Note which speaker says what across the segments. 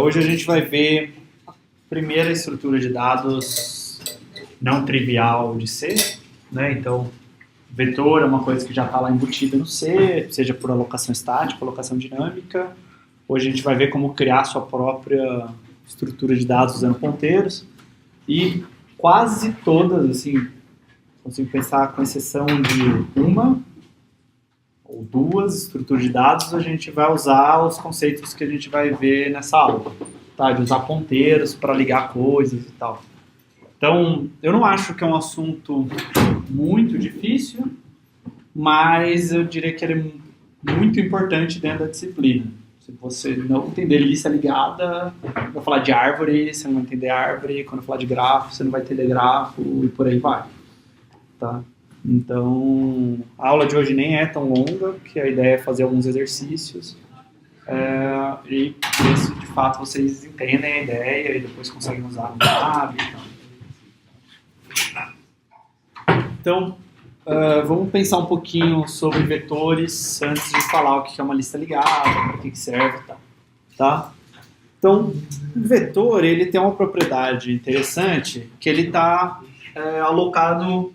Speaker 1: Hoje a gente vai ver a primeira estrutura de dados não trivial de C, né? Então, vetor é uma coisa que já está lá embutida no C, seja por alocação estática, alocação dinâmica. Hoje a gente vai ver como criar sua própria estrutura de dados usando ponteiros. E quase todas, assim, consigo pensar com exceção de uma ou duas estruturas de dados, a gente vai usar os conceitos que a gente vai ver nessa aula, tá? De usar ponteiros para ligar coisas e tal. Então, eu não acho que é um assunto muito difícil, mas eu diria que ele é muito importante dentro da disciplina. Se você não entender lista ligada, vai falar de árvore, você não vai entender árvore. Quando eu falar de grafo, você não vai entender grafo e por aí vai. Tá? Então, a aula de hoje nem é tão longa, porque a ideia é fazer alguns exercícios e ver se de fato vocês entendem a ideia e depois conseguem usar no lab e tal. Então, vamos pensar um pouquinho sobre vetores antes de falar o que é uma lista ligada, para que serve e tal. Tá? Então, o vetor ele tem uma propriedade interessante que ele está alocado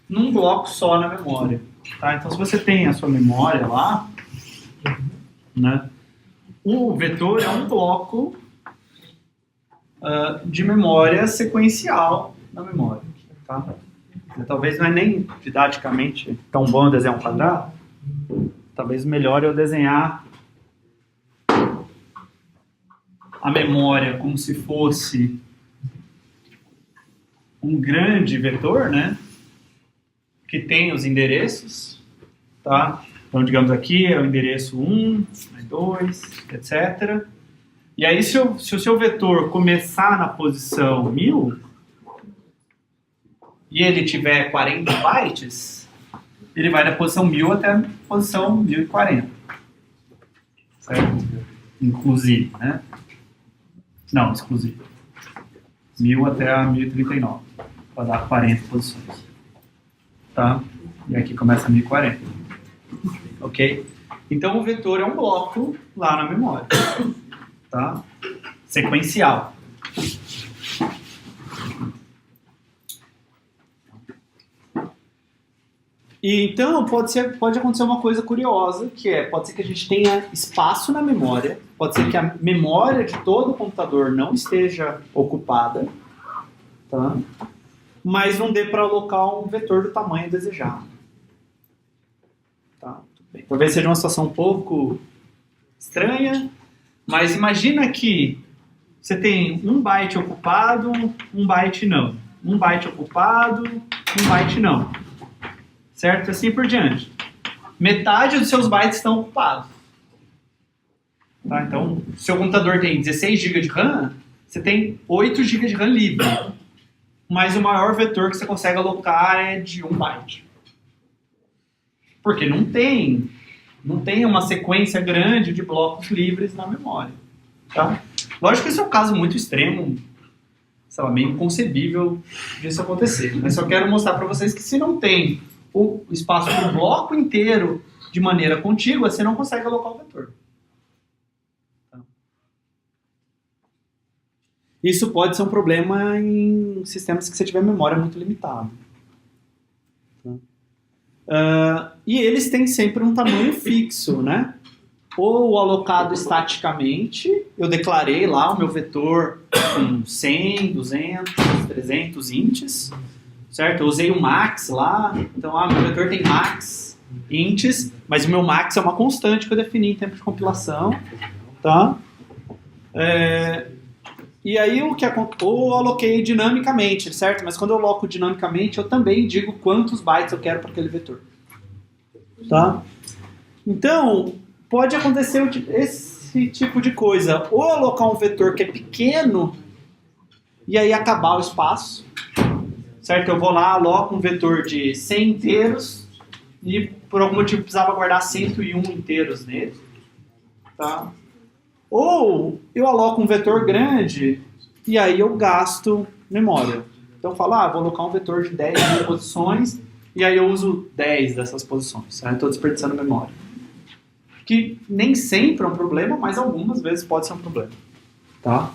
Speaker 1: num bloco só na memória. Tá? Então, se você tem a sua memória lá, né, o vetor é um bloco de memória sequencial na memória. Tá? Talvez não é nem didaticamente tão bom eu desenhar um quadrado. Talvez melhor eu desenhar a memória como se fosse um grande vetor, né? Que tem os endereços, tá? Então, digamos aqui é o endereço 1, 2, etc. E aí, se o seu vetor começar na posição 1000 e ele tiver 40 bytes, ele vai da posição 1000 até a posição 1040. Certo? Inclusive, né? Não, exclusivo. 1000 até a 1039, para dar 40 posições. Tá? E aqui começa a 1040. Ok? Então o vetor é um bloco lá na memória. Tá? Sequencial. E então pode acontecer uma coisa curiosa, que pode ser que a gente tenha espaço na memória, pode ser que a memória de todo o computador não esteja ocupada, tá? Mas não dê para alocar um vetor do tamanho desejado. Tá? Bem, talvez seja uma situação um pouco estranha, mas imagina que você tem 1 byte ocupado, 1 byte não. 1 byte ocupado, 1 byte não. Certo? Assim por diante. Metade dos seus bytes estão ocupados. Tá? Então, se o seu computador tem 16 GB de RAM, você tem 8 GB de RAM livre. Mas o maior vetor que você consegue alocar é de 1 byte. Porque não tem uma sequência grande de blocos livres na memória. Tá? Lógico que esse é um caso muito extremo, sei lá, meio inconcebível disso acontecer. Mas só quero mostrar para vocês que se não tem o espaço do bloco inteiro de maneira contígua, você não consegue alocar o vetor. Isso pode ser um problema em sistemas que você tiver memória muito limitada. E eles têm sempre um tamanho fixo, né? Ou alocado estaticamente, eu declarei lá o meu vetor com 100, 200, 300 ints, certo? Eu usei o max lá, então meu vetor tem max ints, mas o meu max é uma constante que eu defini em tempo de compilação, tá? E aí ou eu aloquei dinamicamente, certo? Mas quando eu aloco dinamicamente, eu também digo quantos bytes eu quero para aquele vetor, tá? Então, pode acontecer esse tipo de coisa, ou alocar um vetor que é pequeno e aí acabar o espaço, certo? Eu vou lá, aloco um vetor de 100 inteiros e por algum motivo precisava guardar 101 inteiros nele. Tá? Ou eu aloco um vetor grande e aí eu gasto memória. Então eu falo, vou alocar um vetor de 10 posições e aí eu uso 10 dessas posições. Estou desperdiçando memória. Que nem sempre é um problema, mas algumas vezes pode ser um problema. Tá?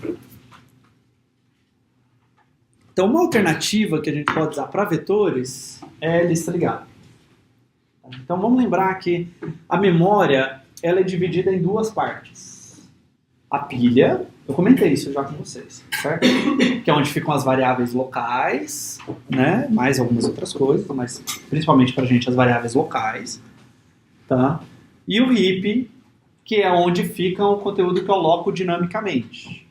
Speaker 1: Então, uma alternativa que a gente pode usar para vetores é lista ligada. Então, vamos lembrar que a memória ela é dividida em duas partes. A pilha, eu comentei isso já com vocês, certo? Que é onde ficam as variáveis locais, né? Mais algumas outras coisas, mas principalmente para a gente as variáveis locais. Tá? E o heap, que é onde fica o conteúdo que eu aloco dinamicamente.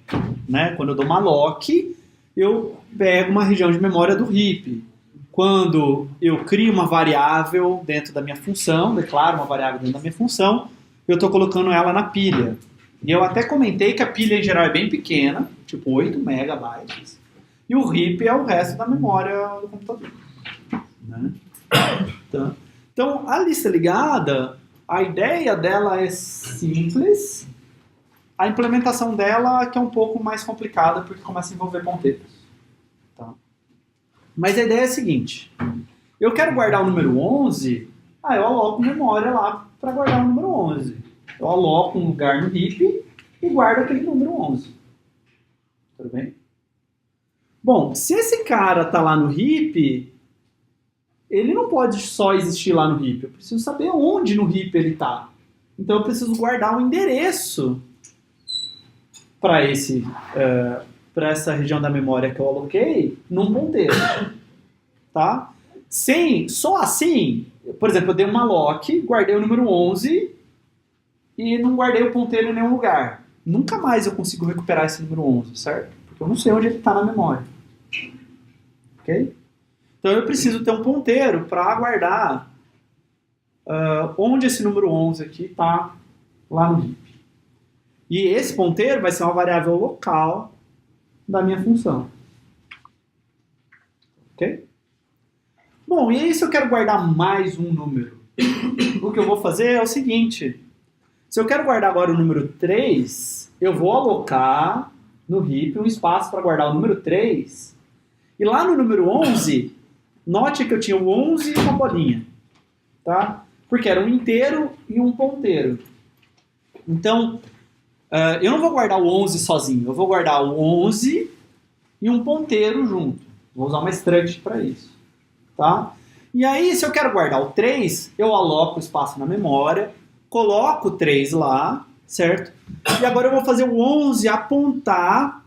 Speaker 1: Né? Quando eu dou uma lock, eu pego uma região de memória do heap. Quando eu crio uma variável dentro da minha função, declaro uma variável dentro da minha função, eu estou colocando ela na pilha. E eu até comentei que a pilha em geral é bem pequena, tipo 8 megabytes, e o heap é o resto da memória do computador. Né? Então, a lista ligada, a ideia dela é simples, a implementação dela que é um pouco mais complicada, porque começa a envolver ponteiros. Tá? Mas a ideia é a seguinte, eu quero guardar o número 11, eu aloco memória lá para guardar o número 11. Eu aloco um lugar no heap e guardo aquele número 11. Tudo bem? Bom, se esse cara está lá no heap, ele não pode só existir lá no heap. Eu preciso saber onde no heap ele está. Então eu preciso guardar o endereço para essa região da memória que eu aloquei num ponteiro. Tá? Só assim, por exemplo, eu dei uma lock, guardei o número 11 e não guardei o ponteiro em nenhum lugar. Nunca mais eu consigo recuperar esse número 11, certo? Porque eu não sei onde ele está na memória. Ok? Então eu preciso ter um ponteiro para guardar onde esse número 11 aqui está lá no heap. E esse ponteiro vai ser uma variável local da minha função. Ok? Bom, e aí se eu quero guardar mais um número? O que eu vou fazer é o seguinte. Se eu quero guardar agora o número 3, eu vou alocar no heap um espaço para guardar o número 3. E lá no número 11, note que eu tinha o 11 e uma bolinha. Tá? Porque era um inteiro e um ponteiro. Então, eu não vou guardar o 11 sozinho. Eu vou guardar o 11 e um ponteiro junto. Vou usar uma struct para isso. Tá? E aí, se eu quero guardar o 3, eu aloco o espaço na memória, coloco o 3 lá, certo? E agora eu vou fazer o 11 apontar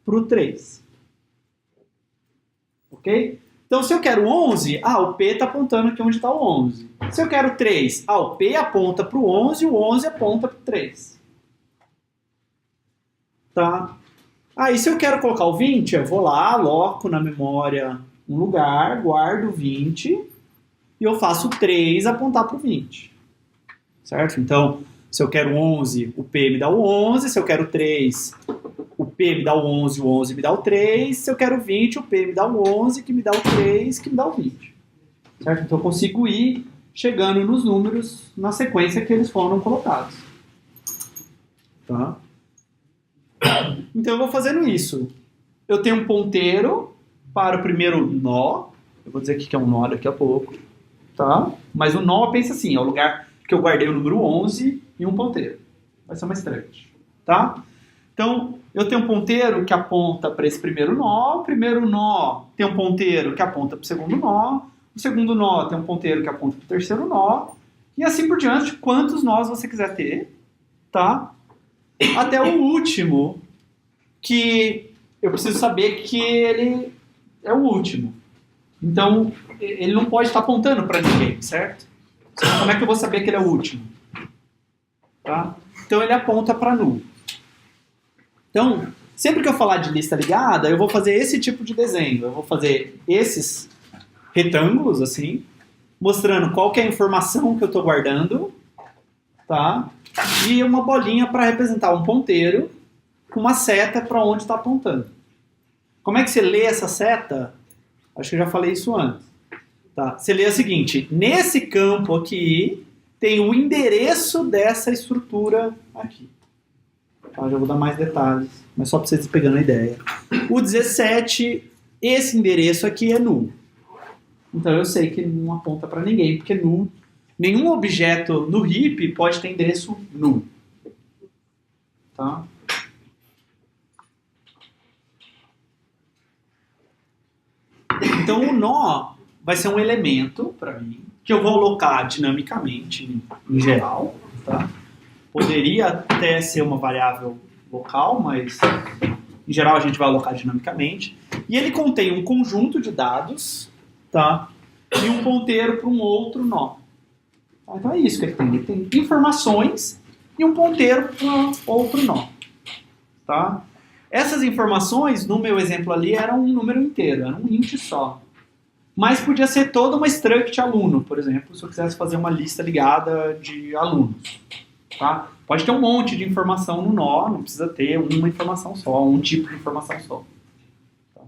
Speaker 1: para o 3. Ok? Então, se eu quero 11, o P está apontando aqui onde está o 11. Se eu quero 3, o P aponta para o 11 e o 11 aponta para o 3. Tá? Aí, se eu quero colocar o 20, eu vou lá, aloco na memória um lugar, guardo 20 e eu faço 3 apontar para o 20. Certo? Então, se eu quero 11, o P me dá o 11. Se eu quero 3, o P me dá o 11 me dá o 3. Se eu quero 20, o P me dá o 11, que me dá o 3, que me dá o 20. Certo? Então, eu consigo ir chegando nos números na sequência que eles foram colocados. Tá? Então, eu vou fazendo isso. Eu tenho um ponteiro para o primeiro nó. Eu vou dizer aqui que é um nó daqui a pouco. Tá? Mas o nó, pensa assim, é o lugar que eu guardei o número 11 e um ponteiro. Vai ser uma struct. Tá? Então, eu tenho um ponteiro que aponta para esse primeiro nó. O primeiro nó tem um ponteiro que aponta para o segundo nó. O segundo nó tem um ponteiro que aponta para o terceiro nó. E assim por diante, quantos nós você quiser ter. Tá? Até o último, que eu preciso saber que ele é o último. Então, ele não pode estar apontando para ninguém, certo? Como é que eu vou saber que ele é o último? Tá? Então, ele aponta para null. Então, sempre que eu falar de lista ligada, eu vou fazer esse tipo de desenho. Eu vou fazer esses retângulos, assim, mostrando qual que é a informação que eu estou guardando, tá? E uma bolinha para representar um ponteiro com uma seta para onde está apontando. Como é que você lê essa seta? Acho que eu já falei isso antes. Tá? Você lê o seguinte, nesse campo aqui tem o endereço dessa estrutura aqui. Tá? Já vou dar mais detalhes, mas só para vocês pegando a ideia. O 17, esse endereço aqui é null. Então eu sei que não aponta para ninguém, porque null, nenhum objeto no heap pode ter endereço null. Tá? Então o nó vai ser um elemento para mim que eu vou alocar dinamicamente em geral, tá? Poderia até ser uma variável local, mas em geral a gente vai alocar dinamicamente. E ele contém um conjunto de dados, tá? E um ponteiro para um outro nó. Então é isso que ele tem. Ele tem informações e um ponteiro para outro nó. Tá? Essas informações, no meu exemplo ali, eram um número inteiro, era um int só. Mas podia ser toda uma struct aluno, por exemplo, se eu quisesse fazer uma lista ligada de alunos. Tá? Pode ter um monte de informação no nó, não precisa ter uma informação só, um tipo de informação só. Tá?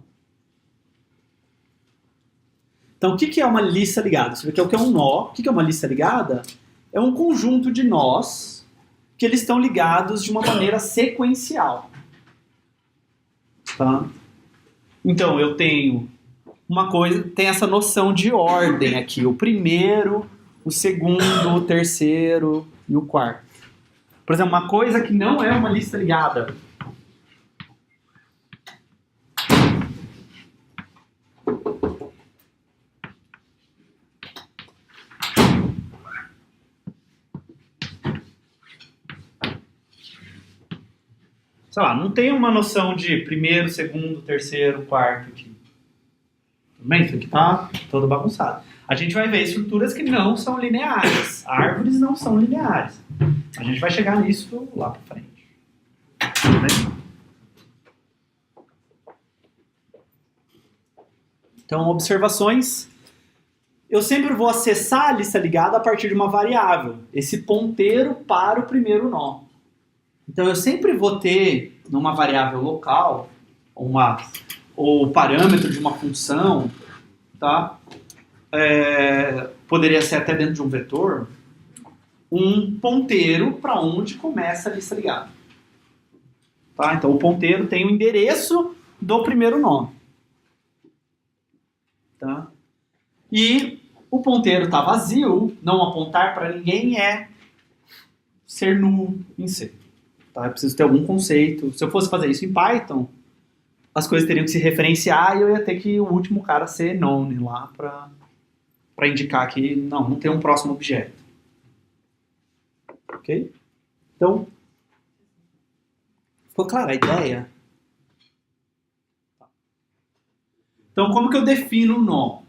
Speaker 1: Então, o que é uma lista ligada? Você vê que é o que é um nó. O que é uma lista ligada? É um conjunto de nós que eles estão ligados de uma maneira sequencial. Tá? Então, eu tenho uma coisa, tem essa noção de ordem aqui. O primeiro, o segundo, o terceiro e o quarto. Por exemplo, uma coisa que não é uma lista ligada. Sei lá, não tem uma noção de primeiro, segundo, terceiro, quarto aqui. Tudo bem? Isso aqui tá todo bagunçado. A gente vai ver estruturas que não são lineares. Árvores não são lineares. A gente vai chegar nisso lá pra frente. Tudo bem? Então, observações. Eu sempre vou acessar a lista ligada a partir de uma variável. Esse ponteiro para o primeiro nó. Então, eu sempre vou ter, numa variável local, ou parâmetro de uma função, tá? Poderia ser até dentro de um vetor, um ponteiro para onde começa a lista ligada. Tá? Então, o ponteiro tem o endereço do primeiro nó. Tá? E o ponteiro está vazio, não apontar para ninguém é ser nulo em C. Tá? Eu preciso ter algum conceito. Se eu fosse fazer isso em Python, as coisas teriam que se referenciar e eu ia ter que o último cara ser known lá para indicar que não tem um próximo objeto. Ok? Então, ficou clara a ideia? Então, como que eu defino o nó?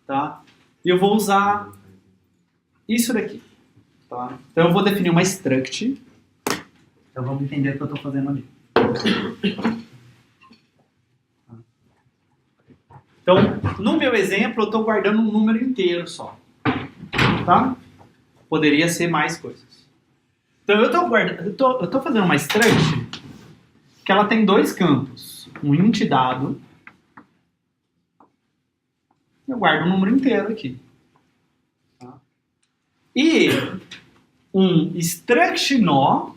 Speaker 1: Tá? Eu vou usar isso daqui. Tá? Então, eu vou definir uma struct. Então, vamos entender o que eu estou fazendo ali. Então, no meu exemplo, eu estou guardando um número inteiro só. Tá? Poderia ser mais coisas. Então, eu estou fazendo uma struct que ela tem dois campos. Um int dado. Eu guardo um número inteiro aqui. Tá? E um struct nó.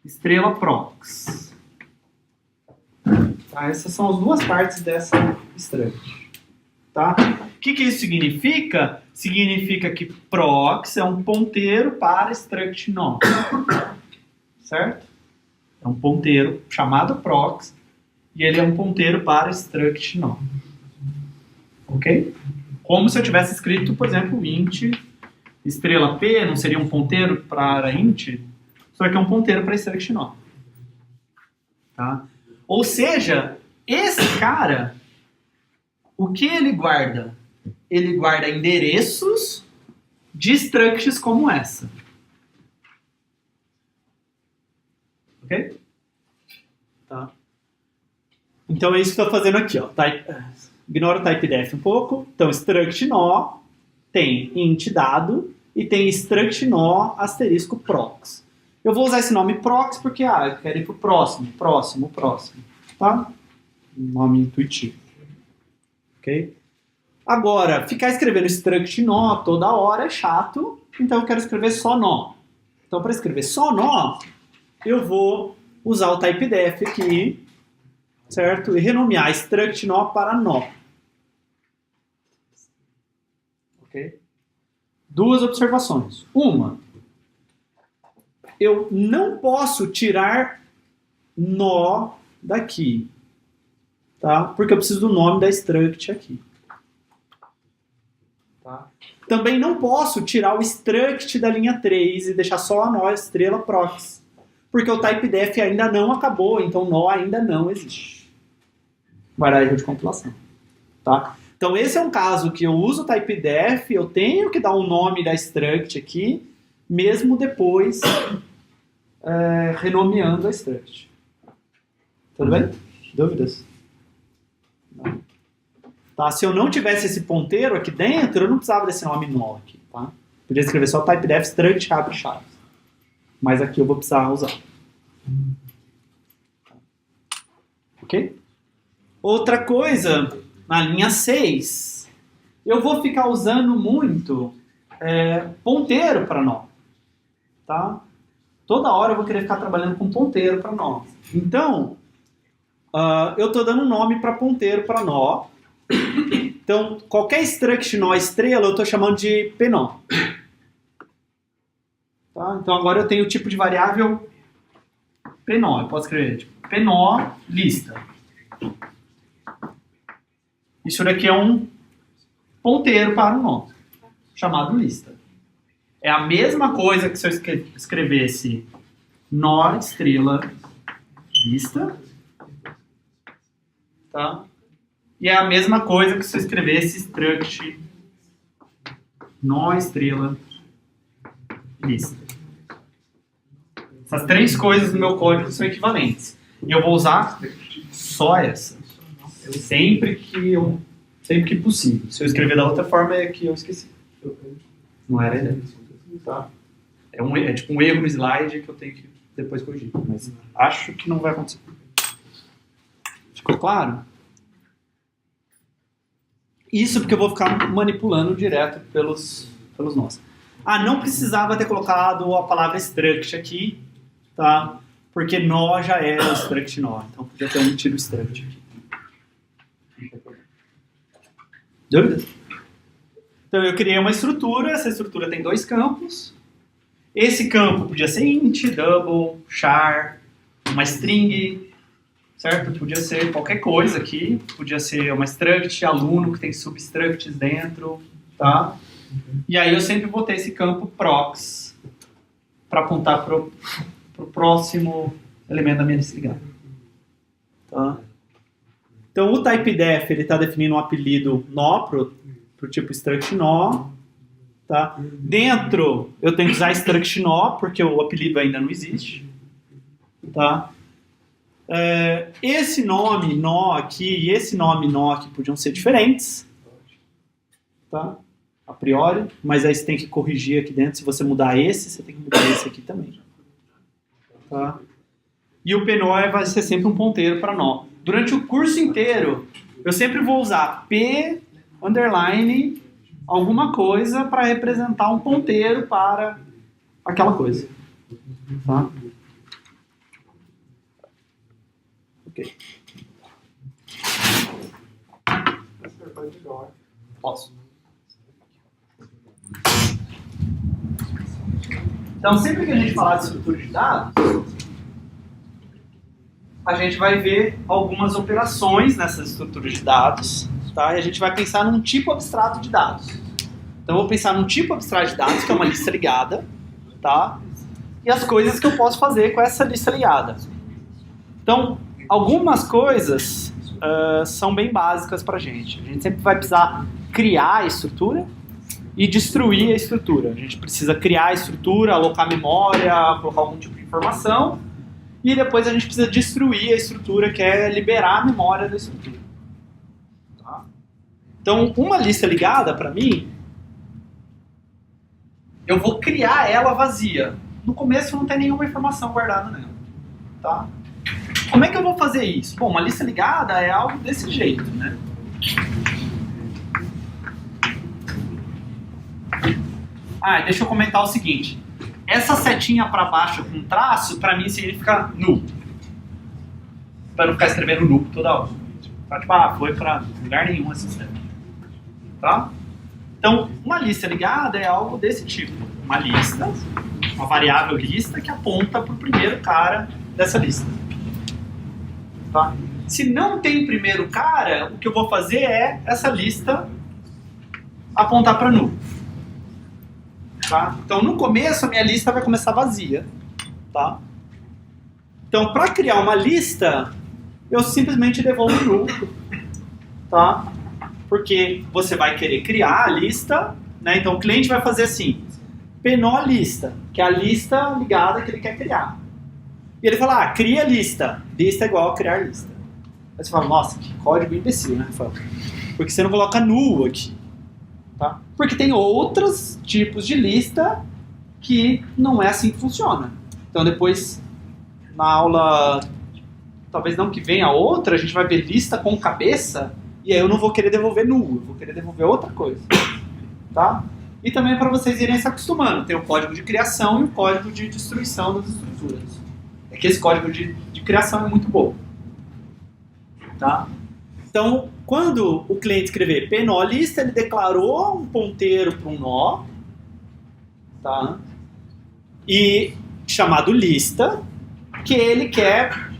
Speaker 1: Estrela prox. Tá? Essas são as duas partes dessa struct. Tá? O que isso significa? Significa que prox é um ponteiro para struct nó. Certo? É um ponteiro chamado prox e ele é um ponteiro para struct nó. Ok? Como se eu tivesse escrito, por exemplo, int estrela p, não seria um ponteiro para int? Só que é um ponteiro para struct nó. Tá? Ou seja, esse cara, o que ele guarda? Ele guarda endereços de structs como essa. Ok? Tá. Então é isso que eu estou fazendo aqui. Ó. Ignora o typedef um pouco. Então, struct nó tem int dado e tem struct nó asterisco prox. Eu vou usar esse nome prox porque eu quero ir para o próximo. Tá? Um nome intuitivo. Ok? Agora, ficar escrevendo struct nó toda hora é chato, então eu quero escrever só nó. Então, para escrever só nó, eu vou usar o typedef aqui, certo? E renomear struct nó para nó. Ok? Duas observações. Uma, eu não posso tirar nó daqui, tá? Porque eu preciso do nome da struct aqui. Tá? Também não posso tirar o struct da linha 3 e deixar só a nó estrela prox, porque o typedef ainda não acabou, então nó ainda não existe. Vai dar erro de compilação. Tá? Então esse é um caso que eu uso o typedef, eu tenho que dar um nome da struct aqui, mesmo depois renomeando a struct. Tudo bem? Dúvidas? Não. Tá? Se eu não tivesse esse ponteiro aqui dentro, eu não precisava desse nome nó aqui. Tá? Podia escrever só typedef struct abre chaves. Mas aqui eu vou precisar usar. Ok? Outra coisa, na linha 6, eu vou ficar usando muito ponteiro para nó. Tá? Toda hora eu vou querer ficar trabalhando com ponteiro para nó. Então, eu estou dando um nome para ponteiro para nó. Então, qualquer struct nó estrela eu estou chamando de pnó. Tá? Então, agora eu tenho o tipo de variável pnó. Eu posso escrever tipo, pnó lista. Isso daqui é um ponteiro para um nó, chamado lista. É a mesma coisa que se eu escrevesse nó estrela lista. Tá? E é a mesma coisa que se eu escrevesse struct nó estrela lista. Essas três coisas no meu código são equivalentes. E eu vou usar só essa. Sempre que possível. Se eu escrever da outra forma é que eu esqueci. Não era a ideia. Tá? É tipo um erro no slide que eu tenho que depois corrigir. Mas acho que não vai acontecer. Ficou claro? Isso porque eu vou ficar manipulando direto pelos nós. Não precisava ter colocado a palavra struct aqui, tá? Porque nó já é o struct nó. Então podia ter omitido o struct aqui. Dúvidas? Então eu criei uma estrutura, essa estrutura tem dois campos. Esse campo podia ser int, double, char, uma string, certo? Podia ser qualquer coisa aqui, podia ser uma struct, aluno que tem substructs dentro, tá? E aí eu sempre botei esse campo prox para apontar para o próximo elemento da minha lista ligada. Tá? Então o typedef ele está definindo um apelido nó para o tipo struct nó. Tá? Dentro eu tenho que usar struct nó porque o apelido ainda não existe. Tá? Esse nome nó aqui e esse nome nó aqui podiam ser diferentes. Tá? A priori, mas aí você tem que corrigir aqui dentro. Se você mudar esse, você tem que mudar esse aqui também. Tá? E o pnó vai ser sempre um ponteiro para nó. Durante o curso inteiro, eu sempre vou usar p, underline, alguma coisa para representar um ponteiro para aquela coisa. Tá? Ok. Posso. Então, sempre que a gente falar de estrutura de dados, a gente vai ver algumas operações nessas estruturas de dados, tá? E a gente vai pensar num tipo abstrato de dados. Então, eu vou pensar num tipo abstrato de dados, que é uma lista ligada, tá? E as coisas que eu posso fazer com essa lista ligada. Então, algumas coisas são bem básicas para a gente. A gente sempre vai precisar criar a estrutura e destruir a estrutura. A gente precisa criar a estrutura, alocar memória, colocar algum tipo de informação, e depois a gente precisa destruir a estrutura, que é liberar a memória da estrutura. Tá? Então, uma lista ligada, para mim, eu vou criar ela vazia. No começo não tem nenhuma informação guardada nela. Tá? Como é que eu vou fazer isso? Bom, uma lista ligada é algo desse jeito, né? Deixa eu comentar o seguinte. Essa setinha para baixo com traço, para mim significa null. Para não ficar escrevendo null toda hora. Tipo, foi para lugar nenhum essa seta. Tá? Então, uma lista ligada é algo desse tipo. Uma lista, uma variável lista que aponta para o primeiro cara dessa lista. Tá? Se não tem primeiro cara, o que eu vou fazer é essa lista apontar para null. Tá? Então, no começo, a minha lista vai começar vazia. Tá? Então, para criar uma lista, eu simplesmente devolvo null. Tá? Porque você vai querer criar a lista, né? Então, o cliente vai fazer assim, PNO lista, que é a lista ligada que ele quer criar. E ele fala, cria lista. Lista é igual a criar lista. Aí você fala, nossa, que código imbecil, né, Rafael? Porque você não coloca null aqui. Tá? Porque tem outros tipos de lista que não é assim que funciona. Então depois, na aula, talvez não que venha outra, a gente vai ver lista com cabeça, e aí eu não vou querer devolver null, eu vou querer devolver outra coisa. Tá? E também para vocês irem se acostumando, tem o código de criação e o código de destruição das estruturas. É que esse código de criação é muito bom. Tá? Então, quando o cliente escrever PNO lista, ele declarou um ponteiro para um nó, tá? E chamado lista, que ele quer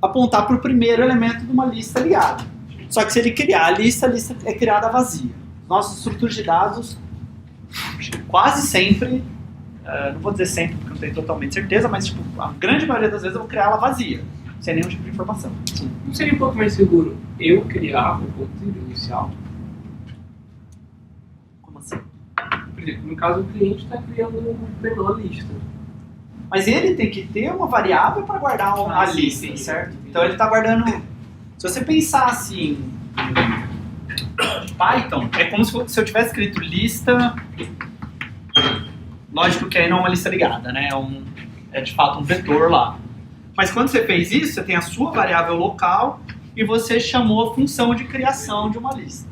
Speaker 1: apontar para o primeiro elemento de uma lista ligada. Só que se ele criar a lista é criada vazia. Nossas estruturas de dados, quase sempre, não vou dizer sempre porque não tenho totalmente certeza, mas tipo, a grande maioria das vezes eu vou criar ela vazia, sem nenhum tipo de informação. Sim.
Speaker 2: Não seria um pouco mais seguro eu criar o ponteiro inicial?
Speaker 1: Como assim?
Speaker 2: Por exemplo, no caso o cliente está criando um PNO lista.
Speaker 1: Mas ele tem que ter uma variável para guardar a lista, sim, certo? Então ele está guardando... Se você pensar assim, em Python, é como se eu tivesse escrito lista... Lógico que aí não é uma lista ligada, né? É de fato um vetor lá. Mas quando você fez isso, você tem a sua variável local e você chamou a função de criação de uma lista.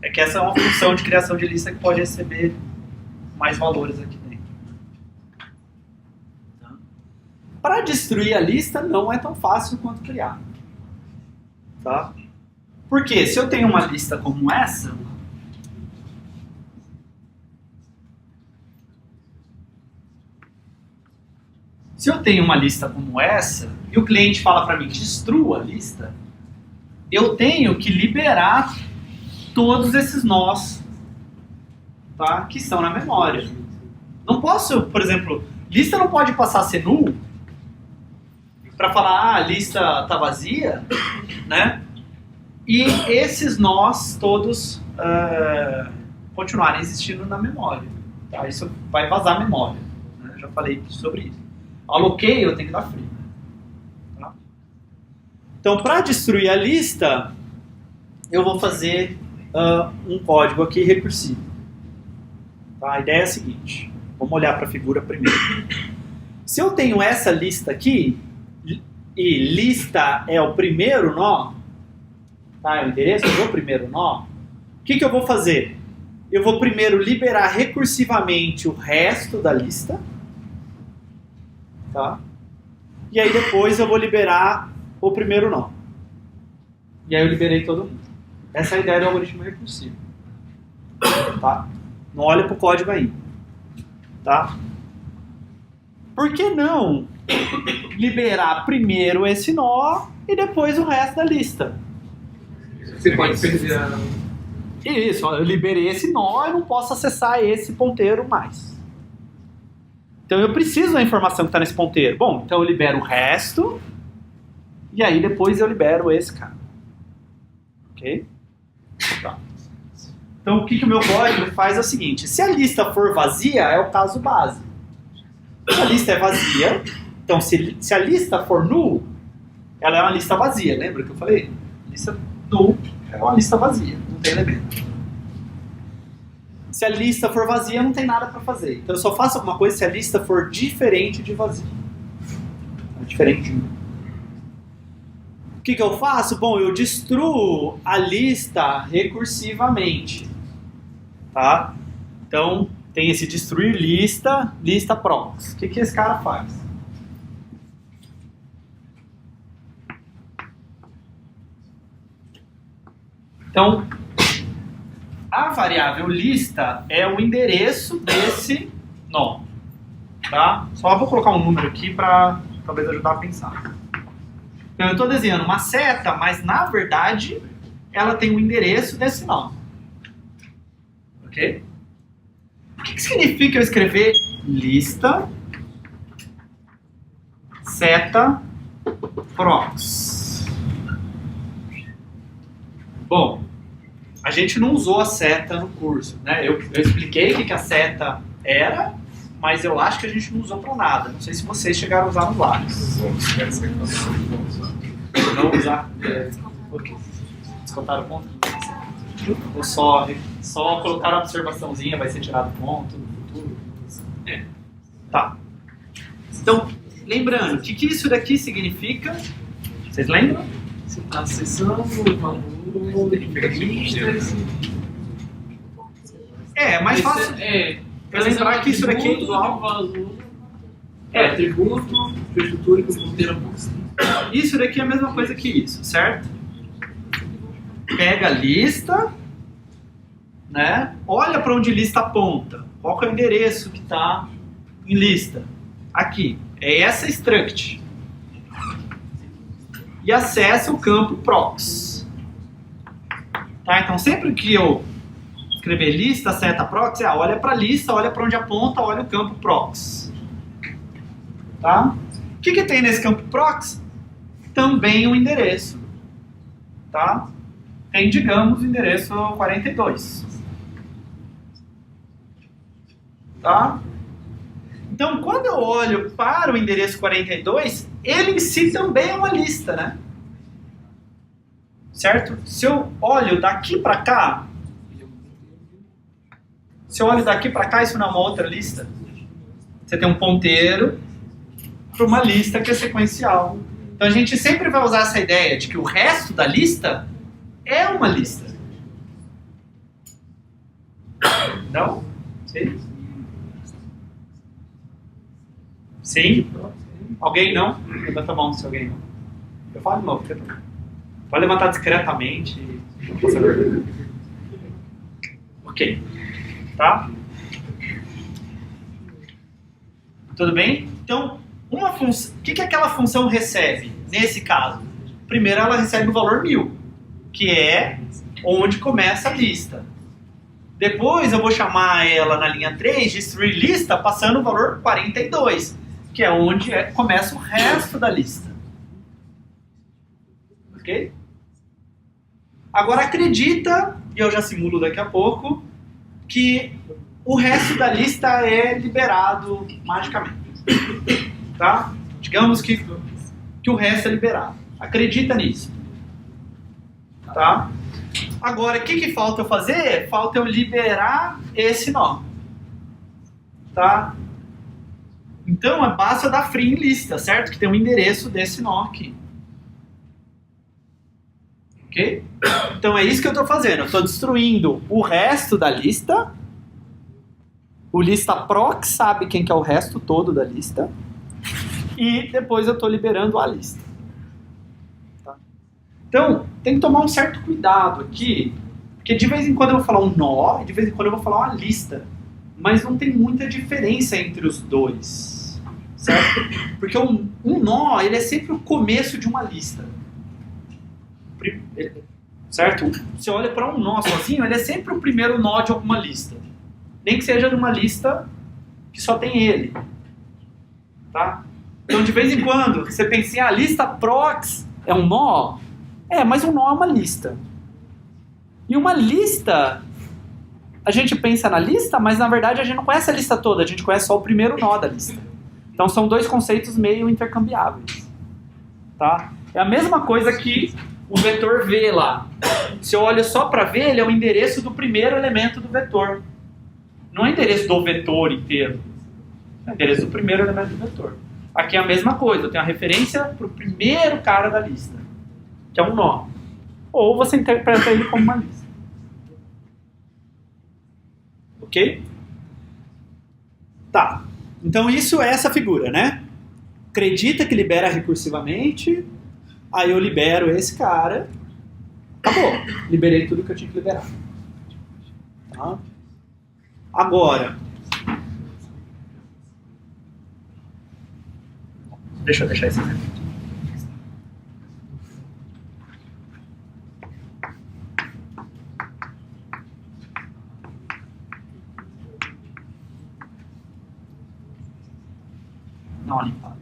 Speaker 1: É que essa é uma função de criação de lista que pode receber mais valores aqui dentro. Para destruir a lista não é tão fácil quanto criar. Tá? Porque se eu tenho uma lista como essa, e o cliente fala para mim destrua a lista, eu tenho que liberar todos esses nós, tá, que estão na memória. Não posso, por exemplo, lista não pode passar a ser null para falar, a lista está vazia, né? E esses nós todos continuarem existindo na memória. Tá? Isso vai vazar a memória. Né? Eu já falei sobre isso. Aloquei, eu tenho que dar free. Tá? Então, para destruir a lista, eu vou fazer um código aqui recursivo. Tá? A ideia é a seguinte. Vamos olhar para a figura primeiro. Se eu tenho essa lista aqui, e lista é o primeiro nó, tá? É o endereço do primeiro nó, o que eu vou fazer? Eu vou primeiro liberar recursivamente o resto da lista, tá? E aí depois eu vou liberar o primeiro nó. E aí eu liberei todo mundo. Essa é a ideia do algoritmo recursivo. Tá? Não olha para o código ainda. Tá? Por que não liberar primeiro esse nó e depois o resto da lista?
Speaker 2: Você pode perder a...
Speaker 1: Isso, eu liberei esse nó e não posso acessar esse ponteiro mais. Então eu preciso da informação que está nesse ponteiro. Bom, então eu libero o resto e aí depois eu libero esse cara. Ok? Tá. Então o que o meu código faz é o seguinte. Se a lista for vazia, é o caso base. Se a lista é vazia, então se a lista for null, ela é uma lista vazia. Lembra que eu falei? Lista null é uma lista vazia, não tem elemento. Se a lista for vazia, não tem nada para fazer. Então eu só faço alguma coisa se a lista for diferente de vazia. Diferente. O que eu faço? Bom, eu destruo a lista recursivamente. Tá? Então, tem esse destruir lista, lista procs. O que esse cara faz? Então, a variável lista é o endereço desse nó. Tá? Só vou colocar um número aqui para talvez ajudar a pensar. Então eu estou desenhando uma seta, mas na verdade ela tem um endereço desse nó. Ok? O que significa eu escrever lista seta prox? Bom, a gente não usou a seta no curso, né? Eu expliquei o que a seta era, mas eu acho que a gente não usou para nada. Não sei se vocês chegaram a usar no Lattes. Não usar? Ok. Descontaram o ponto? Ou só colocar a observaçãozinha, vai ser tirado ponto no futuro? Tá. Então, lembrando, o que isso daqui significa? Vocês lembram?
Speaker 2: Você está acessando o valor, listas.
Speaker 1: É mais fácil. Eu lembrar que isso daqui é igual.
Speaker 2: Valor. Atributo, infraestrutura que eu ponteiro.
Speaker 1: Isso daqui é a mesma coisa que isso, certo? Pega a lista, né? Olha para onde lista aponta. Qual que é o endereço que está em lista? Aqui. É essa struct. E acessa o campo prox. Tá? Então sempre que eu escrever lista, seta prox, olha para a lista, olha para onde aponta, olha o campo prox. Tá? O que tem nesse campo prox? Também um endereço. Tá? Tem, digamos, o endereço 42. Tá? Então, quando eu olho para o endereço 42, ele em si também é uma lista, né? Certo? Se eu olho daqui para cá, isso não é uma outra lista? Você tem um ponteiro para uma lista que é sequencial. Então, a gente sempre vai usar essa ideia de que o resto da lista é uma lista. Não? Sim? Sim? Alguém não? Levanta a mão se alguém não. Eu falo de novo. Pode levantar discretamente. Ok. Tá? Tudo bem? Então, uma função. O que aquela função recebe nesse caso? Primeiro, ela recebe o valor 1000, que é onde começa a lista. Depois, eu vou chamar ela na linha 3 de string_lista, passando o valor 42, que é onde começa o resto da lista. Ok? Agora acredita, e eu já simulo daqui a pouco, que o resto da lista é liberado magicamente. Tá? Digamos que o resto é liberado. Acredita nisso. Tá? Agora, o que falta eu fazer? Falta eu liberar esse nó. Tá? Então, basta eu dar free em lista, certo? Que tem um endereço desse nó aqui. Ok? Então, é isso que eu estou fazendo. Eu estou destruindo o resto da lista. O lista prox sabe quem que é o resto todo da lista. E depois eu estou liberando a lista. Tá? Então, tem que tomar um certo cuidado aqui, porque de vez em quando eu vou falar um nó, e de vez em quando eu vou falar uma lista. Mas não tem muita diferença entre os dois. Certo? Porque um nó, ele é sempre o começo de uma lista. Certo? Você olha para um nó sozinho, ele é sempre o primeiro nó de alguma lista. Nem que seja de uma lista que só tem ele. Tá? Então, de vez em quando, você pensa assim, a lista prox é um nó? Mas um nó é uma lista. E uma lista, a gente pensa na lista, mas na verdade a gente não conhece a lista toda, a gente conhece só o primeiro nó da lista. Então, são dois conceitos meio intercambiáveis. Tá? É a mesma coisa que o vetor V lá. Se eu olho só para V, ele é o endereço do primeiro elemento do vetor. Não é o endereço do vetor inteiro. É o endereço do primeiro elemento do vetor. Aqui é a mesma coisa. Eu tenho a referência para o primeiro cara da lista, que é um nó. Ou você interpreta ele como uma lista. Ok? Tá. Então isso é essa figura, né? Acredita que libera recursivamente. Aí eu libero esse cara. Acabou. Liberei tudo que eu tinha que liberar. Tá? Agora, deixa eu deixar esse exemplo. Dá uma limpada.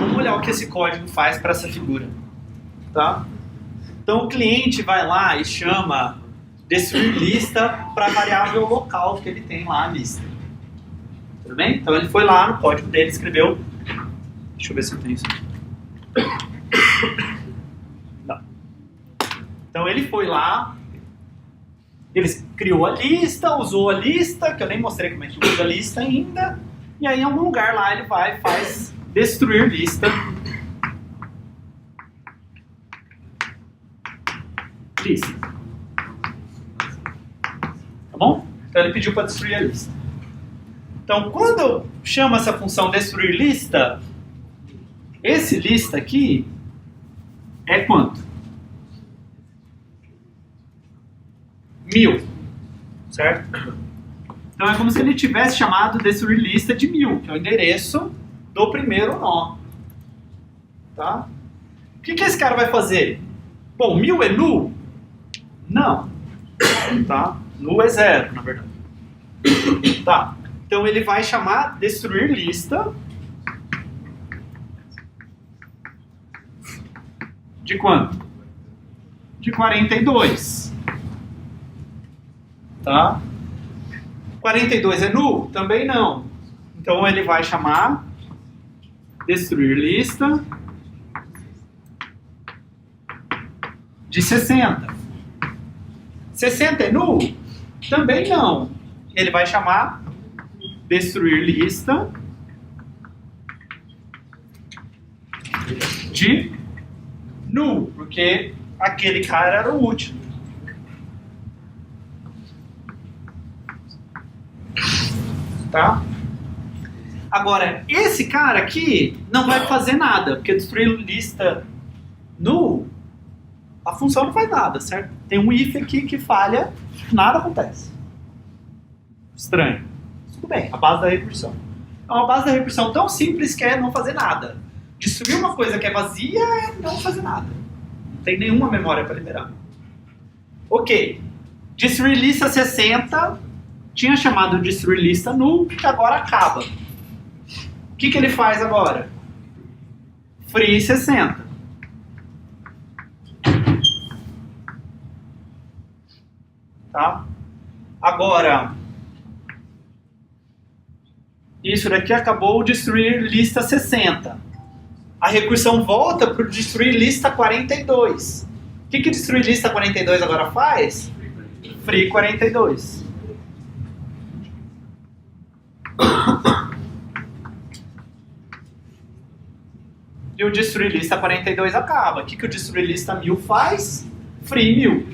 Speaker 1: Vamos olhar o que esse código faz para essa figura. Tá? Então o cliente vai lá e chama destruir lista para a variável local que ele tem lá a lista. Tudo bem? Então ele foi lá no código dele, escreveu. Deixa eu ver se eu tenho isso aqui. Não. Então ele foi lá, ele criou a lista, usou a lista, que eu nem mostrei como é que usa a lista ainda, e aí em algum lugar lá ele vai e faz destruir lista. Lista. Tá bom? Então ele pediu para destruir a lista. Então quando eu chamo essa função destruir lista, esse lista aqui é quanto? 1000, certo? Então é como se ele tivesse chamado destruir lista de 1000, que é o endereço do primeiro nó. Tá? O que esse cara vai fazer? Bom, 1000 é null? Não. Tá? Null é 0, na verdade. Tá. Então ele vai chamar destruir lista de quanto? De 42. Tá? 42 é null? Também não. Então ele vai chamar destruir lista de 60. 60 é null? Também não. Ele vai chamar destruir lista de null, porque aquele cara era o último. Tá? Agora, esse cara aqui não vai fazer nada, porque destruir lista null, a função não faz nada, certo? Tem um if aqui que falha, nada acontece. Estranho. Tudo bem, a base da recursão. É uma base da recursão tão simples que é não fazer nada. Destruir uma coisa que é vazia é não fazer nada. Não tem nenhuma memória para liberar. Ok. Destruir lista 60 tinha chamado destruir lista null, que agora acaba. O que ele faz agora? Free 60. Tá? Agora, isso daqui acabou o destruir lista 60. A recursão volta para o destruir lista 42. O que destruir lista 42 agora faz? Free 42. E o destruir lista 42 acaba. O que o destruir lista 1000 faz? Free 1000.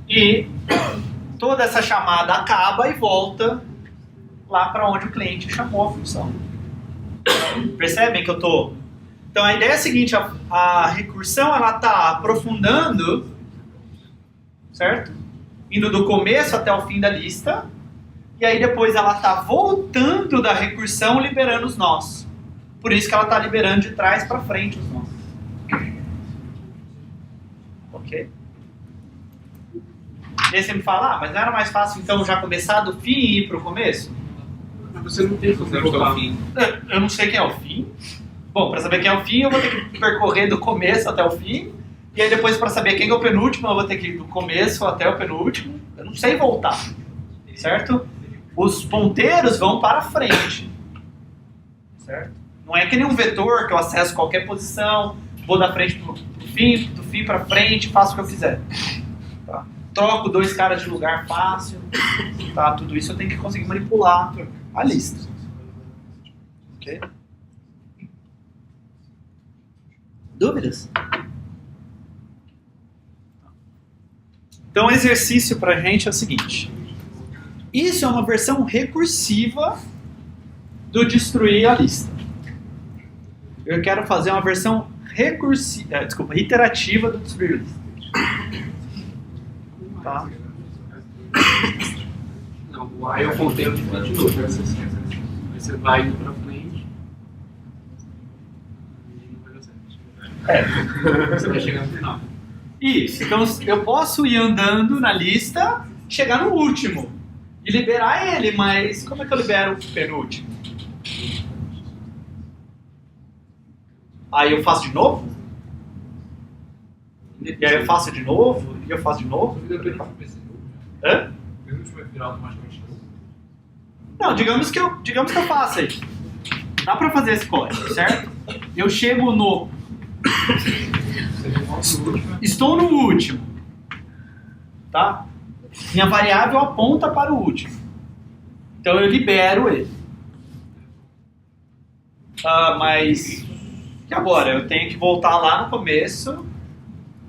Speaker 1: E toda essa chamada acaba e volta lá para onde o cliente chamou a função. Percebem que eu estou... Então a ideia é a seguinte, a recursão ela está aprofundando, certo? Indo do começo até o fim da lista, e aí depois ela está voltando da recursão liberando os nós. Por isso que ela está liberando de trás para frente os nós. Ok? E aí você me fala, mas não era mais fácil então já começar do fim e ir para o começo?
Speaker 2: Mas você não tem como colocar o fim.
Speaker 1: Eu não sei quem é o fim. Bom, para saber quem é o fim, eu vou ter que percorrer do começo até o fim. E aí depois, para saber quem é o penúltimo, eu vou ter que ir do começo até o penúltimo. Eu não sei voltar, certo? Os ponteiros vão para frente, certo? Não é que nem um vetor que eu acesso qualquer posição, vou da frente para o fim, do fim para frente, faço o que eu quiser. Tá? Troco dois caras de lugar fácil, tá? Tudo isso eu tenho que conseguir manipular a lista. Ok? Dúvidas? Então o exercício para a gente é o seguinte. Isso é uma versão recursiva do destruir a lista. Eu quero fazer uma versão iterativa do destruir a lista. Tá?
Speaker 2: Não, Então, o while contém o limite de novo. Aí você vai indo pra frente. E não vai dar certo. Você vai chegar no final.
Speaker 1: Isso, então eu posso ir andando na lista, chegar no último e liberar ele, mas como é que eu libero o penúltimo? Aí eu faço de novo? E aí eu faço de novo? E eu faço de novo? Hã? Não, digamos que eu faça isso. Dá pra fazer esse código, certo? Eu chego no... Estou no último. Tá? Minha variável aponta para o último. Então eu libero ele. Mas... E agora? Eu tenho que voltar lá no começo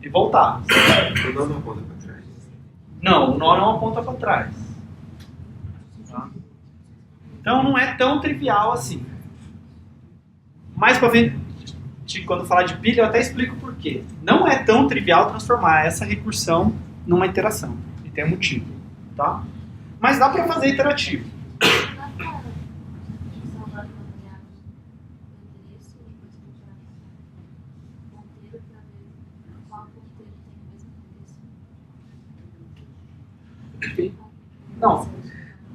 Speaker 1: e voltar.
Speaker 3: O nó não aponta para trás.
Speaker 1: Não, o nó não aponta para trás. Tá? Então não é tão trivial assim. Mais pra frente, quando falar de pilha, eu até explico por quê. Não é tão trivial transformar essa recursão numa iteração. E tem um motivo. Tá? Mas dá para fazer iterativo.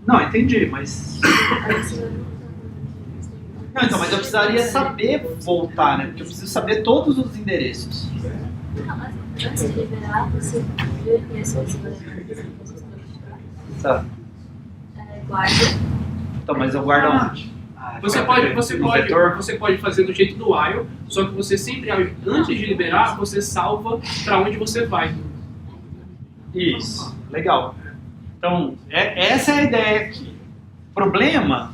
Speaker 1: Não, entendi, mas... Não, então, mas eu precisaria saber voltar, né? Porque eu preciso saber todos os endereços.
Speaker 4: Antes de liberar, você vê esse
Speaker 1: Tá.
Speaker 4: guarda.
Speaker 1: Então, mas eu guardo onde?
Speaker 2: Você pode fazer do jeito do while, só que você sempre, antes de liberar, você salva para onde você vai.
Speaker 1: Isso, legal. Então, essa é a ideia aqui. Problema,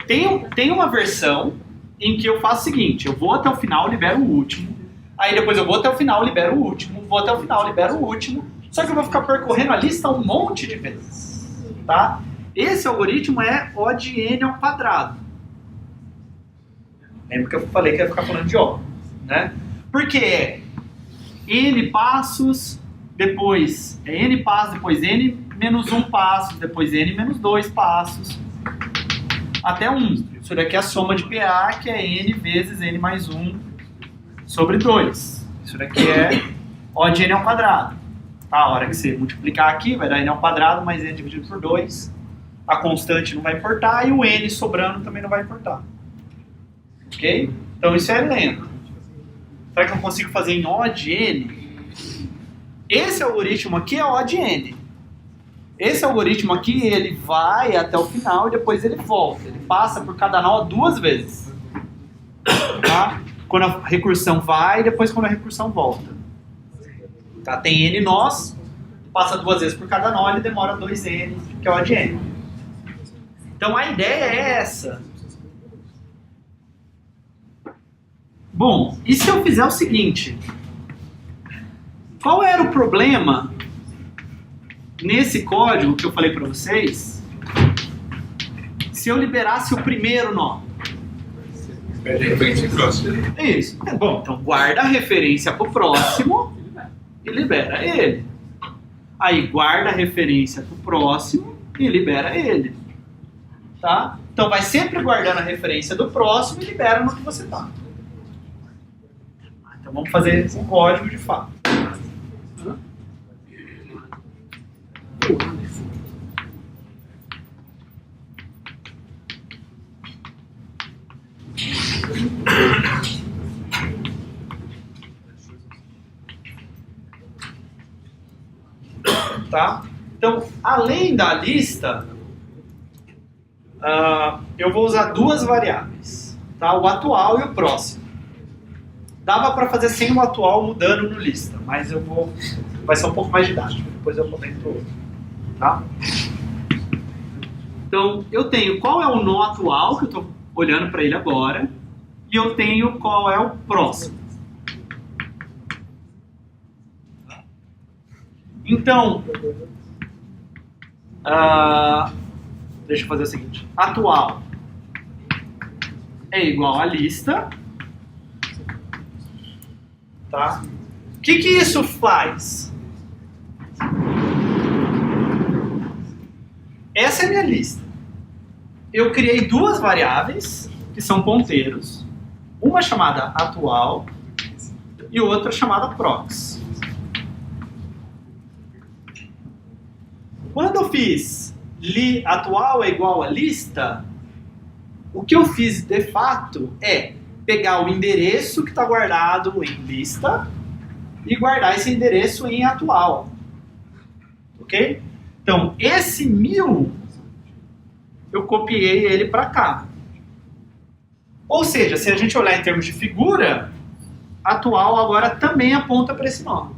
Speaker 1: tem uma versão em que eu faço o seguinte, eu vou até o final, libero o último, aí depois eu vou até o final, libero o último, vou até o final, libero o último, só que eu vou ficar percorrendo a lista um monte de vezes, tá? Esse algoritmo é O de N ao quadrado. Lembra que eu falei que ia ficar falando de O, né? Porque é N passos, depois é N passos, depois N menos 1 passos, depois N menos 2 passos, até 1. Isso daqui é a soma de PA, que é N vezes N mais 1 sobre 2. Isso daqui é O de N ao quadrado. Tá? A hora que você multiplicar aqui, vai dar N ao quadrado mais N dividido por 2. A constante não vai importar e o N sobrando também não vai importar. Ok? Então isso é lento. Será que eu consigo fazer em O de N? Esse algoritmo aqui é O de N. Esse algoritmo aqui, ele vai até o final e depois ele volta. Ele passa por cada nó 2 vezes. Tá? Quando a recursão vai e depois quando a recursão volta. Tá? Tem N nós, passa 2 vezes por cada nó, ele demora 2N, que é O de N. Então a ideia é essa. Bom, e se eu fizer o seguinte? Qual era o problema nesse código que eu falei para vocês, se eu liberasse o primeiro nó?
Speaker 3: Perde a referência próxima.
Speaker 1: Isso. Bom, então guarda a referência para o próximo e libera ele. Aí guarda a referência para o próximo e libera ele. Tá? Então vai sempre guardando a referência do próximo e libera no que você está. Então vamos fazer um código de fato. Tá? Então, além da lista, eu vou usar 2 variáveis, tá? O atual e o próximo. Dava para fazer sem o atual mudando no lista, mas vai ser um pouco mais didático, depois eu comento outro. Tá? Então, eu tenho qual é o nó atual, que eu estou olhando para ele agora, e eu tenho qual é o próximo. Então, deixa eu fazer o seguinte. Atual é igual a lista. Tá? O que isso faz? essa é a minha lista. Eu criei duas variáveis, que são ponteiros. Uma chamada atual e outra chamada prox. Quando eu fiz atual é igual a lista, o que eu fiz de fato é pegar o endereço que está guardado em lista e guardar esse endereço em atual. Ok? Então, esse 1000, eu copiei ele para cá. Ou seja, se a gente olhar em termos de figura, atual agora também aponta para esse nó.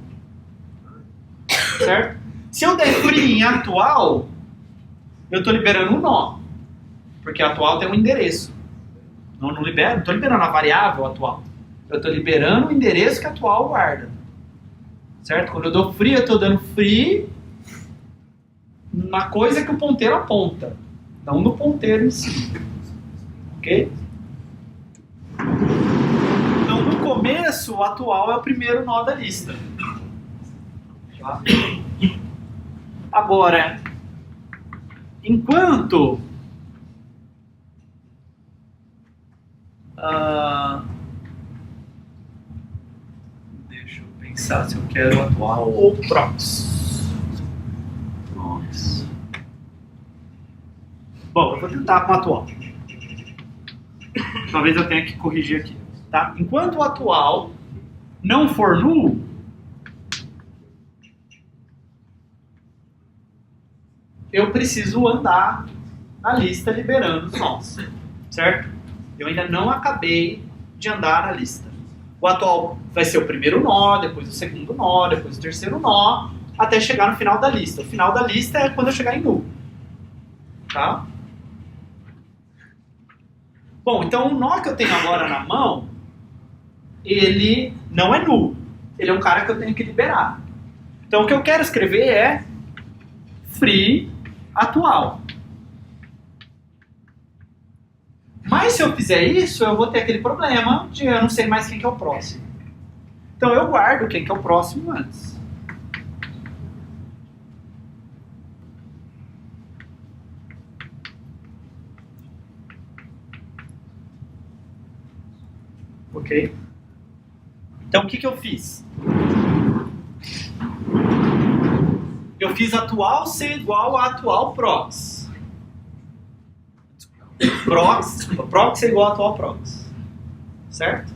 Speaker 1: Certo? Se eu der free em atual, eu estou liberando um nó. Porque atual tem um endereço. Não estou liberando a variável atual. Eu estou liberando o endereço que atual guarda. Certo? Quando eu dou free, eu estou dando free na coisa que o ponteiro aponta. Não no ponteiro em si. Ok? Então, no começo, o atual é o primeiro nó da lista. Tá? Agora, enquanto deixa eu pensar se eu quero atual ou prox. Bom, eu vou tentar com o atual. Talvez eu tenha que corrigir aqui. Tá? Enquanto o atual não for null, eu preciso andar na lista liberando os nós. Certo? Eu ainda não acabei de andar na lista. O atual vai ser o primeiro nó, depois o segundo nó, depois o terceiro nó, até chegar no final da lista. O final da lista é quando eu chegar em null. Tá? Bom, então o nó que eu tenho agora na mão, ele não é null. Ele é um cara que eu tenho que liberar. Então o que eu quero escrever é free atual. Mas se eu fizer isso, eu vou ter aquele problema de eu não sei mais quem que é o próximo. Então eu guardo quem que é o próximo antes. Ok? Então o que eu fiz? Eu fiz atual ser igual a atual prox. Prox é igual a atual prox. Certo?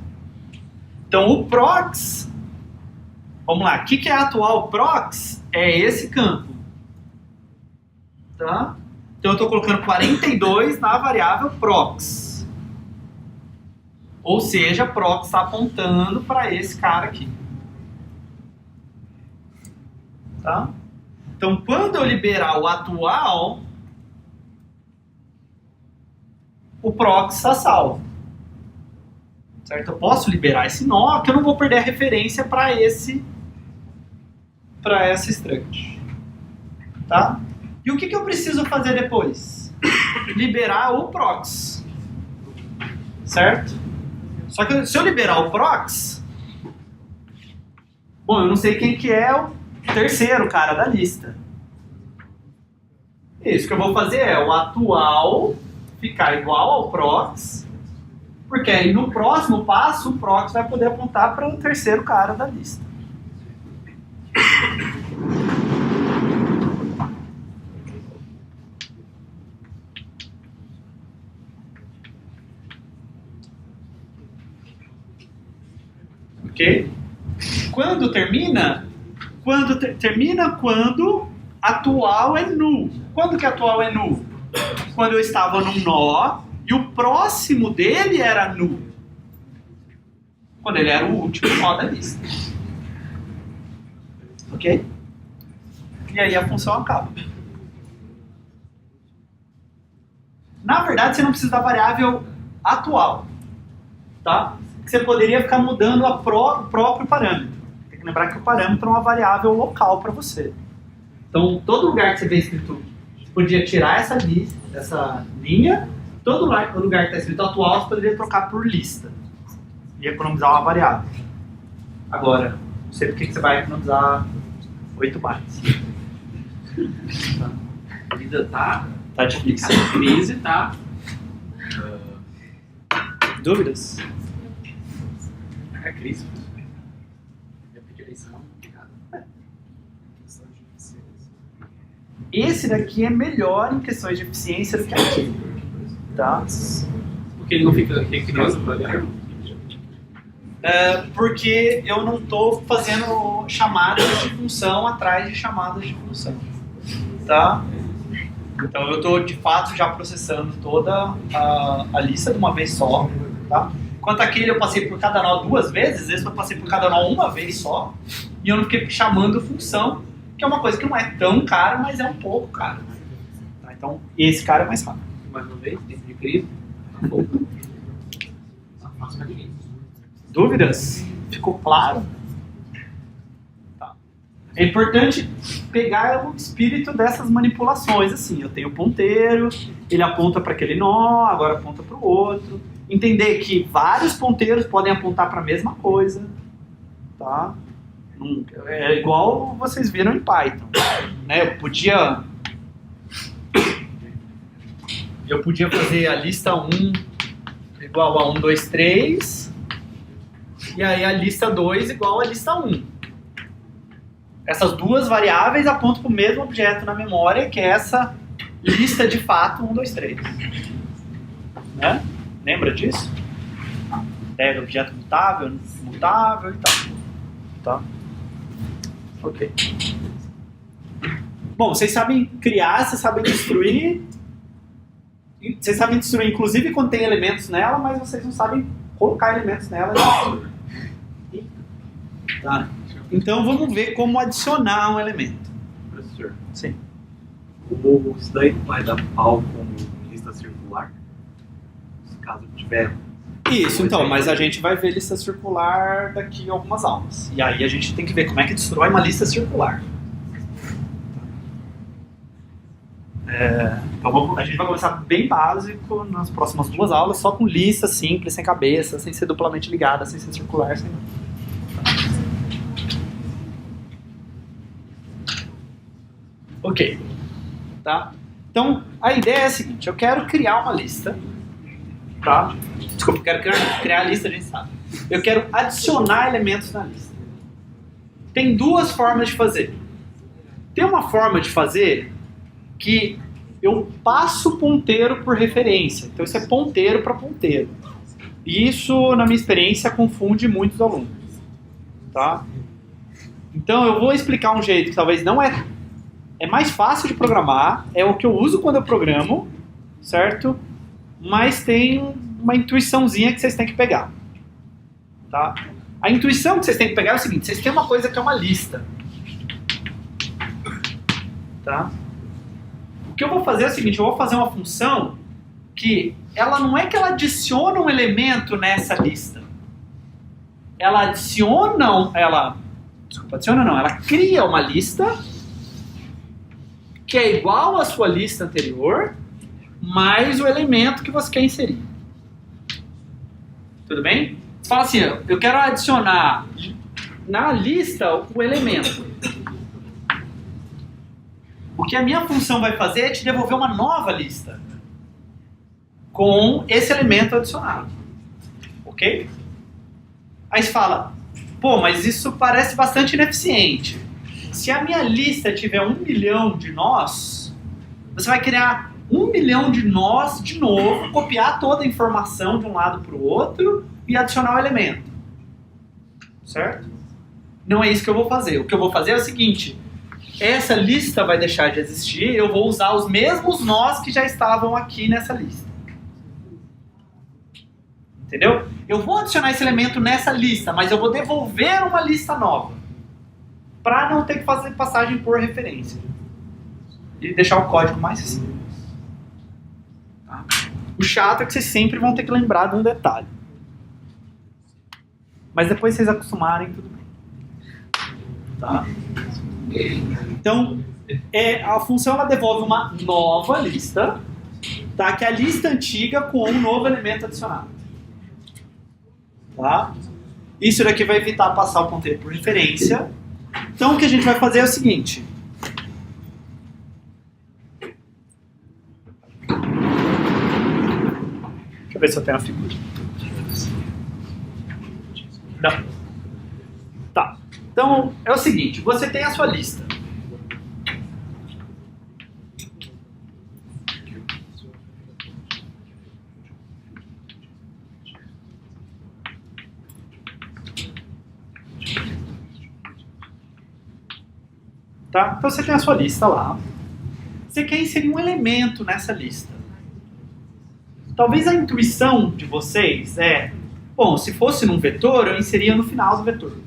Speaker 1: Então o prox, vamos lá, o que é atual prox? É esse campo. Tá? Então eu estou colocando 42 na variável prox. Ou seja, prox está apontando para esse cara aqui. Tá? Então quando eu liberar o atual, o prox está salvo. Certo? Eu posso liberar esse nó, que eu não vou perder a referência para essa struct. Tá? E o que eu preciso fazer depois? Liberar o prox. Certo? Só que se eu liberar o prox, bom, eu não sei quem que é o terceiro cara da lista. Isso que eu vou fazer é o atual ficar igual ao prox, porque aí no próximo passo o prox vai poder apontar para o terceiro cara da lista. Ok? Quando termina? Termina quando atual é null. Quando que atual é null? Quando eu estava num nó e o próximo dele era null. Quando ele era o último nó da lista. Ok? E aí a função acaba. Na verdade, você não precisa da variável atual. Tá? Você poderia ficar mudando o próprio parâmetro. Tem que lembrar que o parâmetro é uma variável local para você. Então, todo lugar que você vê escrito, você podia tirar essa linha, todo lugar que está escrito atual, você poderia trocar por lista. E economizar uma variável. Agora, não sei por que você vai economizar 8 bytes. Tá?
Speaker 2: A vida tá
Speaker 1: difícil.
Speaker 2: A crise tá...
Speaker 1: Dúvidas?
Speaker 2: É crise. Eu pedi eleição.
Speaker 1: Esse daqui é melhor em questões de eficiência do que aquele. Tá?
Speaker 2: Porque ele não fica recriando pra dentro.
Speaker 1: Porque eu não estou fazendo chamadas de função atrás de chamadas de função. Tá? Então eu estou de fato já processando toda a lista de uma vez só. Tá? Quanto àquele eu passei por cada nó 2 vezes, esse eu passei por cada nó uma vez só. E eu não fiquei chamando função, que é uma coisa que não é tão cara, mas é um pouco cara. Tá? Então esse cara é mais rápido.
Speaker 2: Mais uma vez, tempo de crise.
Speaker 1: Dúvidas? Ficou claro? Tá. É importante pegar o espírito dessas manipulações. Assim, eu tenho o ponteiro, ele aponta para aquele nó, agora aponta para o outro. Entender que vários ponteiros podem apontar para a mesma coisa. Tá? É igual vocês viram em Python. Né? Eu podia fazer a lista 1 igual a 1, 2, 3, e aí a lista 2 igual a lista 1. Essas duas variáveis apontam para o mesmo objeto na memória, que é essa lista de fato 1, 2, 3. Né? Lembra disso? Pega objeto mutável, mutável e tal. Tá? Ok. Bom, vocês sabem criar, vocês sabem destruir. Vocês sabem destruir, inclusive quando tem elementos nela, mas vocês não sabem colocar elementos nela. Tá. Então vamos ver como adicionar um elemento.
Speaker 5: Professor,
Speaker 1: Sim.
Speaker 5: Isso daí não vai dar pau como lista circular? Caso tiver.
Speaker 1: Isso, então, mas a gente vai ver lista circular daqui a algumas aulas. E aí a gente tem que ver como é que destrói uma lista circular. Então a gente vai começar bem básico nas próximas 2 aulas, só com lista simples, sem cabeça, sem ser duplamente ligada, sem ser circular, sem nada. Ok. Tá? Então, a ideia é a seguinte, eu quero criar uma lista, tá? Desculpa, eu quero criar a lista, a gente sabe. Eu quero adicionar elementos na lista. Tem 2 formas de fazer. Tem uma forma de fazer que eu passo ponteiro por referência. Então isso é ponteiro para ponteiro. E isso, na minha experiência, confunde muitos alunos. Tá? Então eu vou explicar um jeito que talvez não é mais fácil de programar, é o que eu uso quando eu programo, certo? Mas tem uma intuiçãozinha que vocês têm que pegar. Tá? A intuição que vocês têm que pegar é o seguinte, vocês têm uma coisa que é uma lista. Tá? O que eu vou fazer é o seguinte, eu vou fazer uma função que ela não é que ela adiciona um elemento nessa lista. Ela cria uma lista que é igual à sua lista anterior, mais o elemento que você quer inserir. Tudo bem? Você fala assim, eu quero adicionar na lista o elemento. O que a minha função vai fazer é te devolver uma nova lista com esse elemento adicionado. Ok? Aí você fala, pô, mas isso parece bastante ineficiente. Se a minha lista tiver 1 milhão de nós, você vai criar 1 milhão de nós de novo, copiar toda a informação de um lado para o outro e adicionar o elemento. Certo? Não é isso que eu vou fazer. O que eu vou fazer é o seguinte, essa lista vai deixar de existir, eu vou usar os mesmos nós que já estavam aqui nessa lista. Entendeu? Eu vou adicionar esse elemento nessa lista, mas eu vou devolver uma lista nova. Para não ter que fazer passagem por referência. E deixar o código mais simples. Tá? O chato é que vocês sempre vão ter que lembrar de um detalhe. Mas depois vocês acostumarem, tudo bem. Tá? Então, a função ela devolve uma nova lista, tá? Que é a lista antiga com um novo elemento adicionado. Tá? Isso daqui vai evitar passar o ponteiro por referência. Então o que a gente vai fazer é o seguinte. ver se eu tenho a figura. Não. Tá. Então, é o seguinte, você tem a sua lista. Tá? Então você tem a sua lista lá. Você quer inserir um elemento nessa lista. Talvez a intuição de vocês é, bom, se fosse num vetor, eu inseria no final do vetor.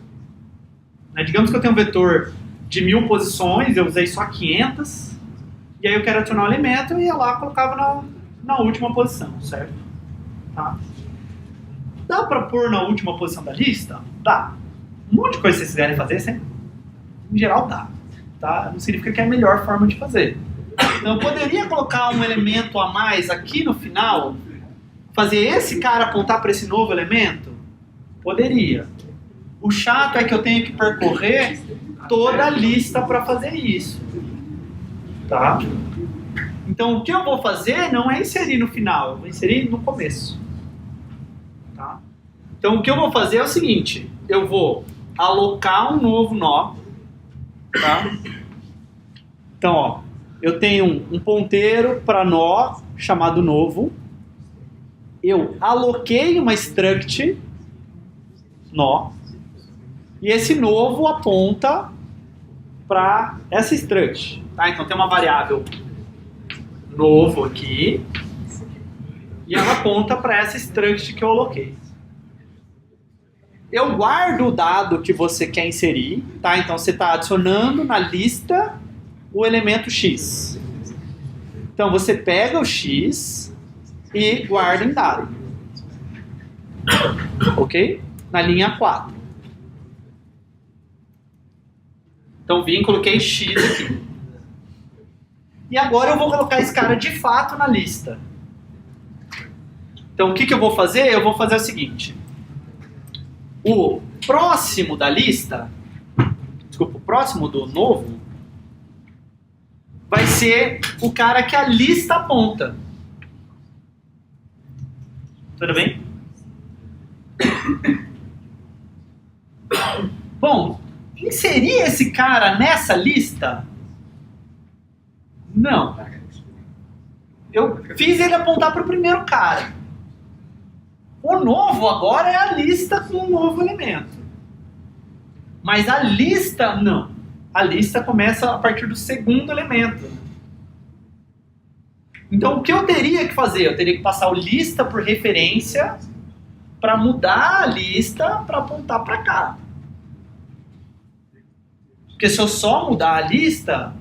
Speaker 1: Né? Digamos que eu tenho um vetor de 1000 posições, eu usei só 500, e aí eu quero adicionar um elemento, eu ia lá e colocava na última posição, certo? Tá? Dá para pôr na última posição da lista? Dá. Um monte de coisa que vocês quiserem fazer, sempre. Em geral dá. Tá? Não significa que é a melhor forma de fazer. Então eu poderia colocar um elemento a mais aqui no final, fazer esse cara apontar para esse novo elemento? Poderia. O chato é que eu tenho que percorrer toda a lista para fazer isso. Tá? Então o que eu vou fazer não é inserir no final, eu vou inserir no começo. Tá? Então o que eu vou fazer é o seguinte, eu vou alocar um novo nó. Tá? Então, ó, eu tenho um ponteiro para nó chamado novo. Eu aloquei uma struct nó. E esse novo aponta para essa struct. Tá? Então tem uma variável novo aqui. E ela aponta para essa struct que eu aloquei. Eu guardo o dado que você quer inserir, tá? Então você está adicionando na lista o elemento x. Então você pega o x e guarda em dado. Ok? Na linha 4. Então vim e coloquei x aqui. E agora eu vou colocar esse cara de fato na lista. Então o que eu vou fazer? Eu vou fazer o seguinte. O próximo da lista, desculpa, o próximo do novo, vai ser o cara que a lista aponta. Tudo bem? Bom, inserir esse cara nessa lista? Não. Eu fiz ele apontar para o primeiro cara. O novo agora é a lista com um novo elemento. Mas a lista, não. A lista começa a partir do segundo elemento. Então, o que eu teria que fazer? Eu teria que passar o lista por referência para mudar a lista para apontar para cá. Porque se eu só mudar a lista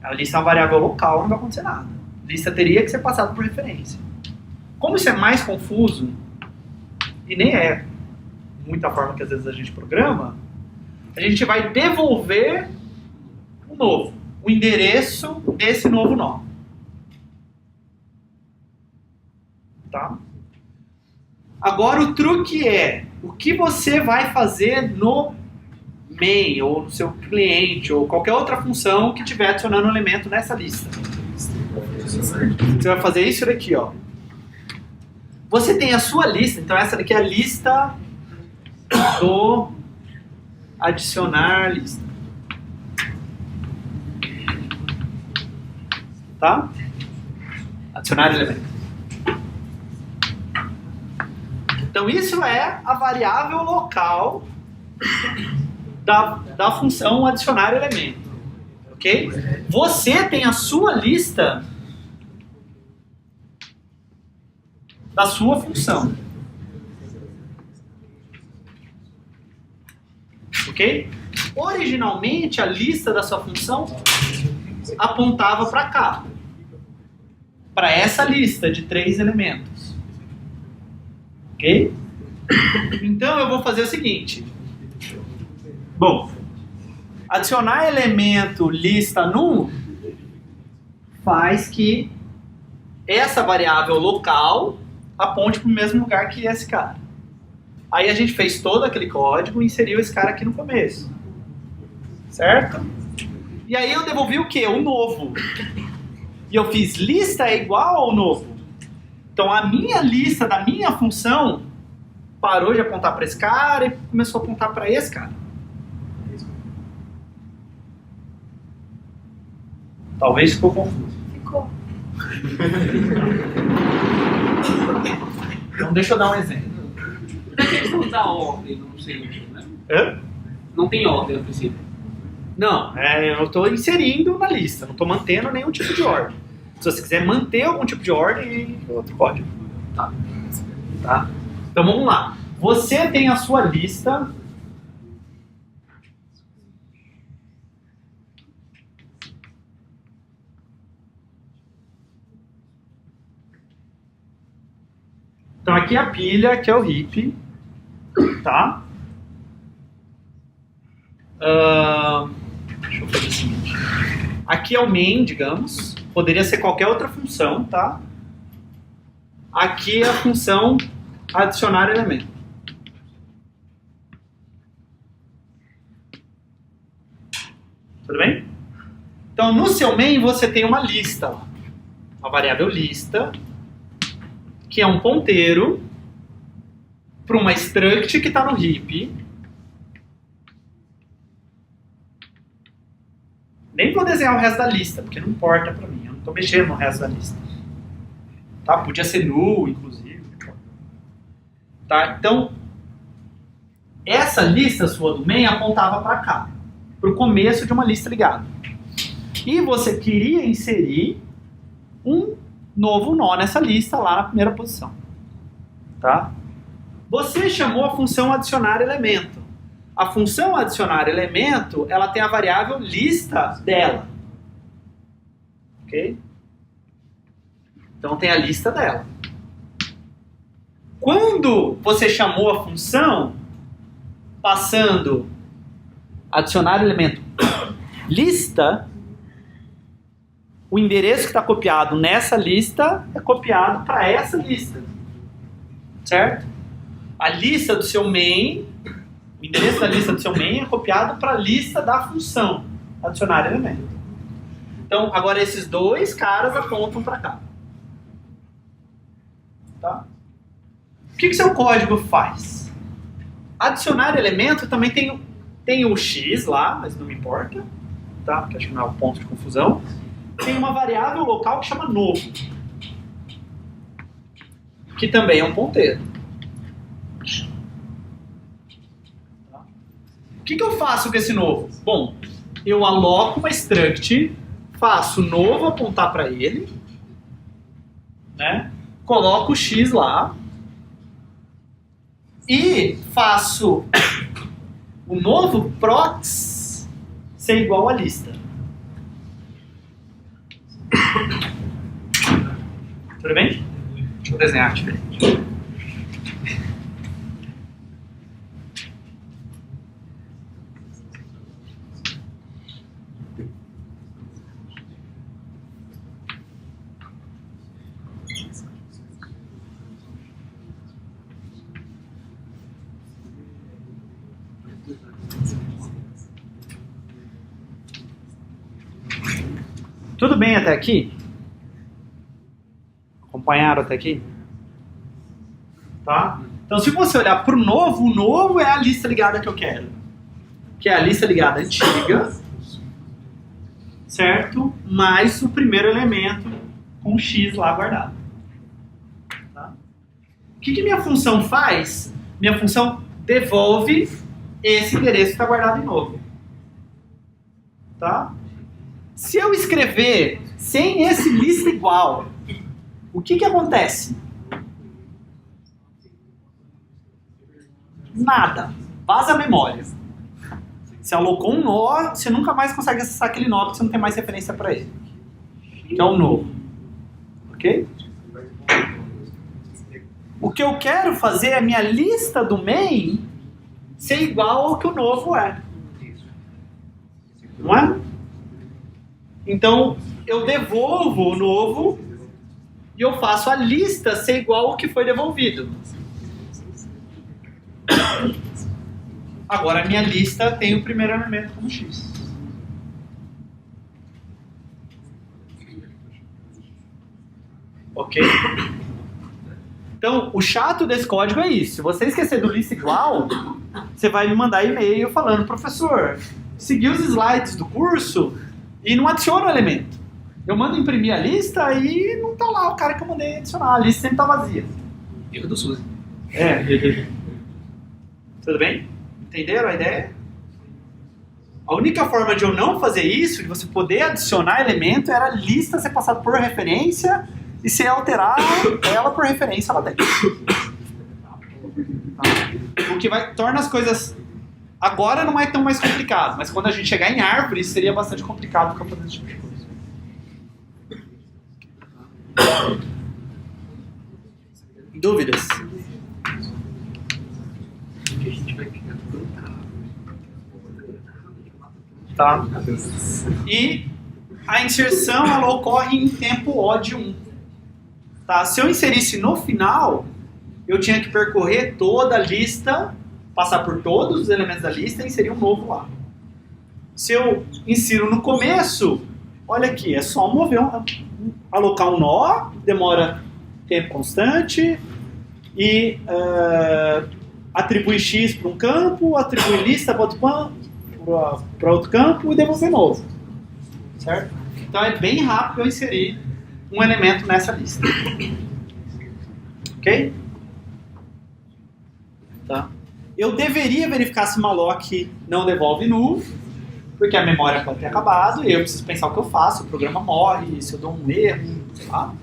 Speaker 1: é uma variável local, não vai acontecer nada. A lista teria que ser passada por referência. Como isso é mais confuso, e nem é muita forma que às vezes a gente programa, a gente vai devolver o novo, o endereço desse novo nó. Tá? Agora o truque é, o que você vai fazer no main, ou no seu cliente, ou qualquer outra função que estiver adicionando um elemento nessa lista. Você vai fazer isso daqui, ó. Você tem a sua lista, então essa daqui é a lista do adicionar lista. Tá? Adicionar elemento. Então isso é a variável local da função adicionar elemento. Ok? Você tem a sua lista da sua função. Ok? Originalmente, a lista da sua função apontava para cá. Para essa lista de 3 elementos. Ok? Então, eu vou fazer o seguinte. Bom, adicionar elemento lista num faz que essa variável local aponte para o mesmo lugar que esse cara. Aí a gente fez todo aquele código e inseriu esse cara aqui no começo. Certo? E aí eu devolvi o quê? O novo. E eu fiz lista é igual ao novo. Então a minha lista da minha função parou de apontar para esse cara e começou a apontar para esse cara. Talvez ficou confuso.
Speaker 4: Ficou.
Speaker 1: Então deixa eu dar um exemplo.
Speaker 2: Da questão da ordem, não sei, né?
Speaker 1: Hã?
Speaker 2: Não tem ordem a princípio.
Speaker 1: Não, eu estou inserindo na lista, não estou mantendo nenhum tipo de ordem. Se você quiser manter algum tipo de ordem, outro código. Tá. Então vamos lá. Você tem a sua lista. Então aqui é a pilha, que é o heap, tá? Deixa eu fazer o seguinte. Aqui é o main, digamos. Poderia ser qualquer outra função, tá? Aqui é a função adicionar elemento. Tudo bem? Então no seu main você tem uma lista lá. Uma variável lista, que é um ponteiro para uma struct que está no heap. Nem vou desenhar o resto da lista, porque não importa para mim. Eu não estou mexendo no resto da lista. Tá? Podia ser null, inclusive. Tá? Então, essa lista sua do main apontava para cá, para o começo de uma lista ligada. E você queria inserir um novo nó nessa lista lá na primeira posição. Tá? Você chamou a função adicionar elemento. A função adicionar elemento, ela tem a variável lista dela. Ok? Então tem a lista dela. Quando você chamou a função, passando adicionar elemento lista, o endereço que está copiado nessa lista é copiado para essa lista. Certo? A lista do seu main, o endereço da lista do seu main é copiado para a lista da função adicionar elemento. Então, agora esses dois caras apontam para cá. Tá? O que seu código faz? Adicionar elemento também tem o X lá, mas não me importa. Tá? Porque acho que não é o ponto de confusão. Tem uma variável local que chama novo, que também é um ponteiro. Tá? O que eu faço com esse novo? Bom, eu aloco uma struct, faço o novo apontar para ele, né? Coloco o X lá e faço o novo prox ser igual à lista. Tudo bem? Deixa eu desenhar diferente. Tudo bem até aqui? Acompanharam até aqui? Tá? Então, se você olhar para o novo é a lista ligada que eu quero. Que é a lista ligada antiga, certo? Mais o primeiro elemento com o X lá guardado. Tá? O que minha função faz? Minha função devolve esse endereço que está guardado em novo. Tá? Se eu escrever sem esse lista igual, o que acontece? Nada. Vaza a memória. Você alocou um nó, você nunca mais consegue acessar aquele nó porque você não tem mais referência para ele. Que é o novo. Ok? O que eu quero fazer é a minha lista do main ser igual ao que o novo é. Não é? Então, eu devolvo o novo e eu faço a lista ser igual ao que foi devolvido. Agora, a minha lista tem o primeiro elemento como X. Ok? Então, o chato desse código é isso. Se você esquecer do lista igual, você vai me mandar e-mail falando, professor, segui os slides do curso e não adiciona o elemento. Eu mando imprimir a lista e não tá lá o cara que eu mandei adicionar. A lista sempre tá vazia.
Speaker 2: Erro do Suzy.
Speaker 1: Tudo bem? Entenderam a ideia? A única forma de eu não fazer isso, de você poder adicionar elemento, era a lista ser passada por referência e você alterar ela por referência lá dentro. O que torna as coisas... Agora não é tão mais complicado, mas quando a gente chegar em árvore, seria bastante complicado ficar fazendo esse tipo de coisa. Dúvidas? Tá. E a inserção ela ocorre em tempo O de 1. Tá? Se eu inserisse no final, eu tinha que percorrer toda a lista, passar por todos os elementos da lista e inserir um novo lá. Se eu insiro no começo, olha aqui, é só mover, alocar um nó, demora tempo constante e atribuir X para um campo, atribuir lista para outro campo e devolver novo. Certo? Então é bem rápido eu inserir um elemento nessa lista. Ok? Tá. Eu deveria verificar se malloc não devolve null, porque a memória pode ter acabado e eu preciso pensar o que eu faço, o programa morre, se eu dou um erro, sei lá.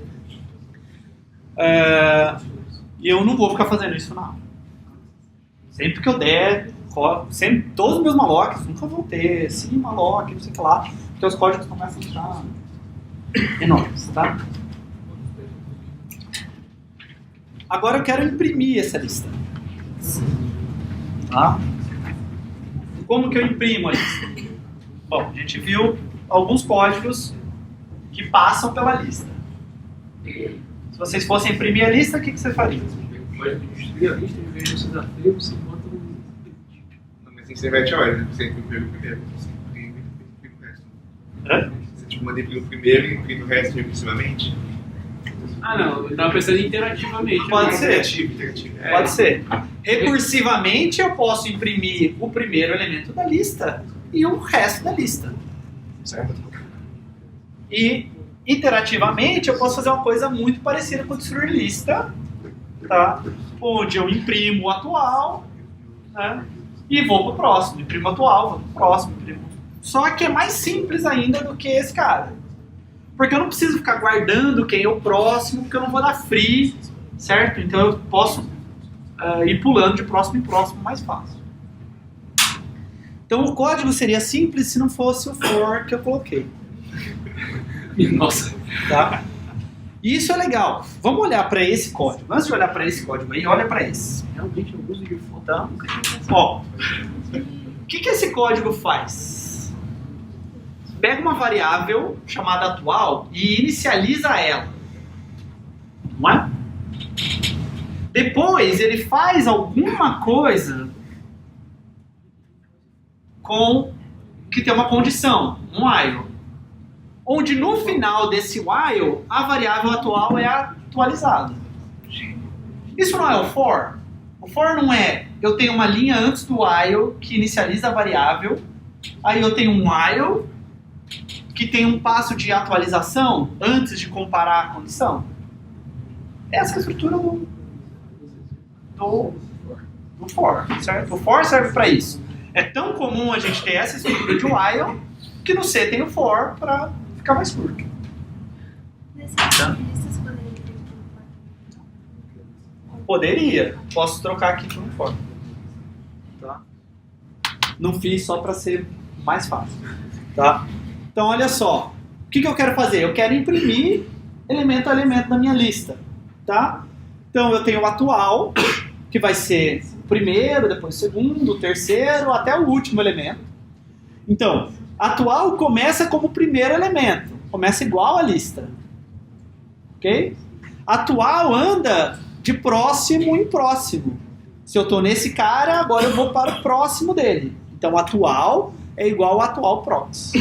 Speaker 1: E eu não vou ficar fazendo isso não. Sempre que eu der, sempre, todos os meus mallocs nunca vão ter sim malloc, não sei o que lá, porque os códigos começam a ficar enormes, tá? Agora eu quero imprimir essa lista. Tá? Como que eu imprimo a lista? Bom, a gente viu alguns códigos que passam pela lista. Se vocês fossem imprimir a lista, o que você faria?
Speaker 2: Pode distribuir a lista, em vez de você dar freio, você bota um...
Speaker 3: Não, mas você inverte a ordem, você imprime o primeiro, você imprime o resto. Você tipo, manda imprimir o primeiro e imprime o resto impulsivamente?
Speaker 2: Ah não, eu tava pensando interativamente.
Speaker 1: Pode ser.
Speaker 3: Interativo.
Speaker 1: Pode ser. Recursivamente eu posso imprimir o primeiro elemento da lista e o resto da lista.
Speaker 3: Certo?
Speaker 1: E iterativamente eu posso fazer uma coisa muito parecida com destruir lista, tá? Onde eu imprimo o atual, né? E vou pro próximo. Imprimo o atual, vou pro próximo. Imprimo. Só que é mais simples ainda do que esse cara. Porque eu não preciso ficar guardando quem é o próximo, porque eu não vou dar free, certo? Então eu posso ir pulando de próximo em próximo mais fácil. Então o código seria simples se não fosse o for que eu coloquei.
Speaker 2: Nossa.
Speaker 1: Tá? E isso é legal. Vamos olhar para esse código. Antes de olhar para esse código aí, olha para esse.
Speaker 2: Realmente eu uso de foto.
Speaker 1: Tá? Ó, o que esse código faz? Pega uma variável chamada atual e inicializa ela. Não é? Depois ele faz alguma coisa com que tem uma condição, um while. Onde no final desse while a variável atual é atualizada. Isso não é o for? O for não é eu tenho uma linha antes do while que inicializa a variável, aí eu tenho um while que tem um passo de atualização antes de comparar a condição. Essa é a estrutura do for, certo? O for serve para isso. É tão comum a gente ter essa estrutura de while que no C tem o for para ficar mais curto.
Speaker 4: Nesse caso, listas poderiam ter
Speaker 1: Poderia. Posso trocar aqui por um for. Tá? Não fiz só para ser mais fácil. Tá? Então, olha só. O que eu quero fazer? Eu quero imprimir elemento a elemento da minha lista. Tá? Então, eu tenho o atual, que vai ser o primeiro, depois o segundo, o terceiro, até o último elemento. Então, atual começa como o primeiro elemento. Começa igual à lista. Ok? Atual anda de próximo em próximo. Se eu estou nesse cara, agora eu vou para o próximo dele. Então, atual é igual ao atual prox.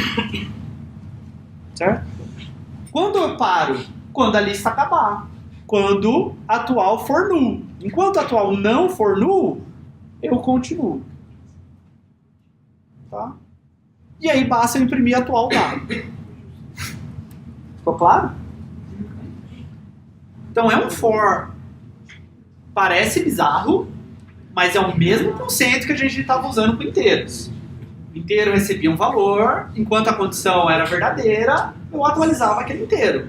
Speaker 1: Certo? Quando eu paro? Quando a lista acabar. quando atual for null. Enquanto atual não for null, eu continuo. Tá? E aí basta eu imprimir atual dado. Ficou claro? Então é um for. Parece bizarro, mas é o mesmo conceito que a gente estava usando com inteiros. O inteiro recebia um valor, enquanto a condição era verdadeira, eu atualizava aquele inteiro.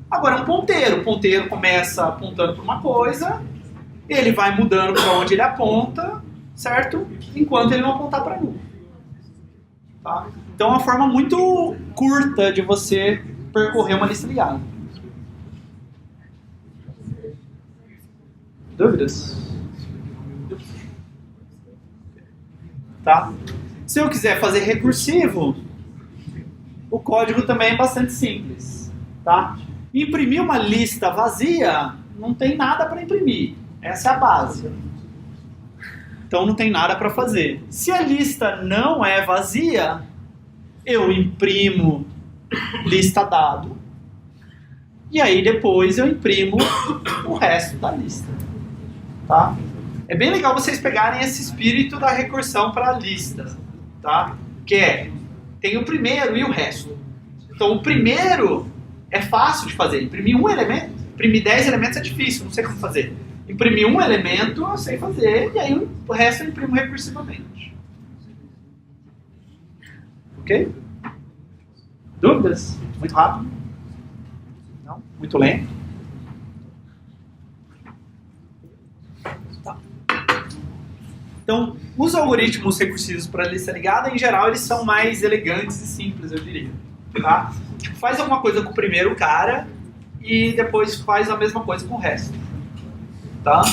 Speaker 1: Agora é um ponteiro. O ponteiro começa apontando para uma coisa, ele vai mudando para onde ele aponta, certo? Enquanto ele não apontar para null. Tá? Então é uma forma muito curta de você percorrer uma lista ligada. Dúvidas? Tá? Se eu quiser fazer recursivo, o código também é bastante simples. Tá? Imprimir uma lista vazia, não tem nada para imprimir. Essa é a base. Então não tem nada para fazer. Se a lista não é vazia, eu imprimo lista dado. E aí depois eu imprimo o resto da lista. Tá? É bem legal vocês pegarem esse espírito da recursão para a lista. Tá? Que é, tem o primeiro e o resto. Então o primeiro é fácil de fazer. Imprimir um elemento, imprimir 10 elementos é difícil, não sei como fazer. Imprimir um elemento eu sei fazer, e aí o resto eu imprimo recursivamente. Ok? Dúvidas? Muito rápido? Não? Muito lento? Tá. Então, os algoritmos recursivos para lista ligada, em geral, eles são mais elegantes e simples, eu diria. Tá? Tipo, faz alguma coisa com o primeiro cara e depois faz a mesma coisa com o resto. Tá?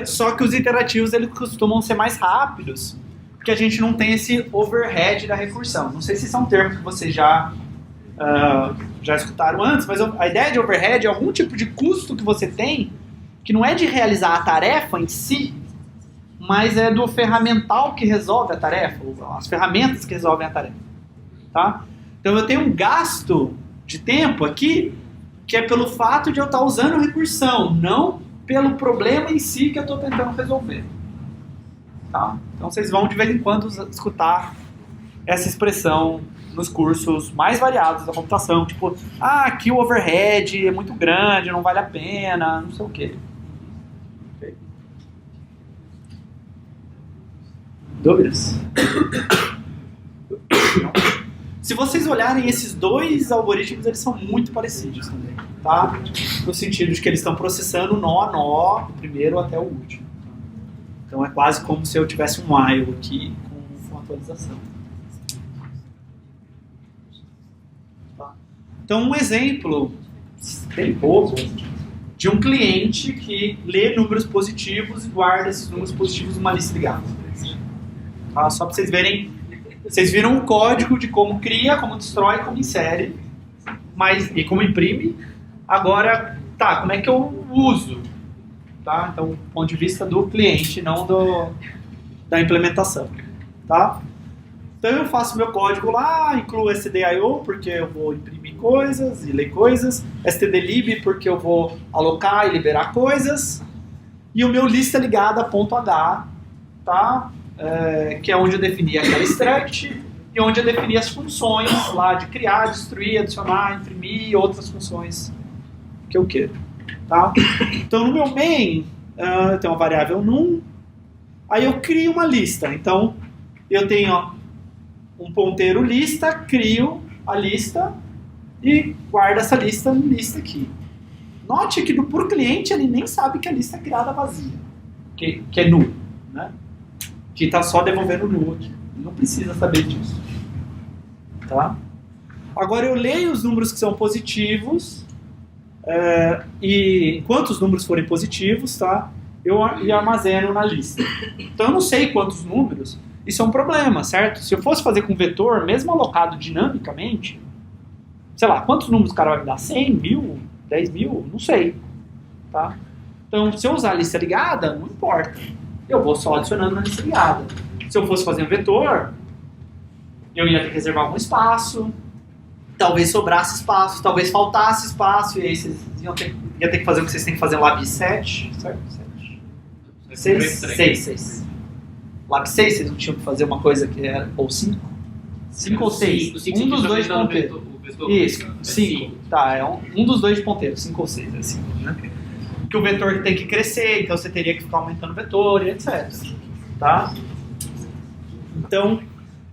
Speaker 1: Só que os iterativos eles costumam ser mais rápidos, porque a gente não tem esse overhead da recursão. Não sei se isso é um termo que vocês já escutaram antes, mas a ideia de overhead é algum tipo de custo que você tem, que não é de realizar a tarefa em si, mas é do ferramental que resolve a tarefa, ou as ferramentas que resolvem a tarefa. Tá? Então eu tenho um gasto de tempo aqui, que é pelo fato de eu estar usando recursão, não pelo problema em si que eu estou tentando resolver. Tá? Então vocês vão de vez em quando escutar essa expressão nos cursos mais variados da computação, tipo, aqui o overhead é muito grande, não vale a pena, não sei o quê. Okay. Dúvidas? Não. Se vocês olharem esses dois algoritmos, eles são muito parecidos também, tá? No sentido de que eles estão processando nó a nó, do primeiro até o último. Então é quase como se eu tivesse um while aqui com atualização. Tá? Então um exemplo, bem pouco, de um cliente que lê números positivos e guarda esses números positivos numa lista ligada. Tá? Só para vocês verem. Vocês viram o código de como cria, como destrói, como insere, e como imprime. Agora, tá, como é que eu uso? Tá? Então, do ponto de vista do cliente, não da implementação. Tá? Então, eu faço meu código lá, incluo stdio, porque eu vou imprimir coisas e ler coisas, stdlib, porque eu vou alocar e liberar coisas, e o meu lista ligada .h, tá? Que é onde eu defini aquela struct e onde eu defini as funções lá de criar, destruir, adicionar, imprimir e outras funções que eu quero. Tá? Então no meu main eu tenho uma variável num, aí eu crio uma lista. Então eu tenho um ponteiro lista, crio a lista e guardo essa lista no lista aqui. Note que por cliente ele nem sabe que a lista é criada vazia, que é null, né? Que está só devolvendo null aqui. Não precisa saber disso. Tá? Agora eu leio os números que são positivos e enquanto os números forem positivos, tá? Eu armazeno na lista. Então eu não sei quantos números, isso é um problema, certo? Se eu fosse fazer com vetor, mesmo alocado dinamicamente, sei lá, quantos números o cara vai me dar? 100, 1000, 10 mil? Não sei. Tá? Então se eu usar a lista ligada, não importa. Eu vou só adicionando na lista ligada. Se eu fosse fazer um vetor, eu ia ter que reservar algum espaço, talvez sobrasse espaço, talvez faltasse espaço, e aí vocês ia ter que fazer o que vocês têm que fazer no Lab 7, certo? 6. Lab 6, vocês não tinham que fazer uma coisa que era, ou 5? 5 ou 6? Um dos dois de ponteiro. Isso, 5. Tá, é um dos dois de ponteiro, 5 ou 6, é 5, né? Que o vetor tem que crescer, então você teria que ficar aumentando o vetor e etc. Tá? Então,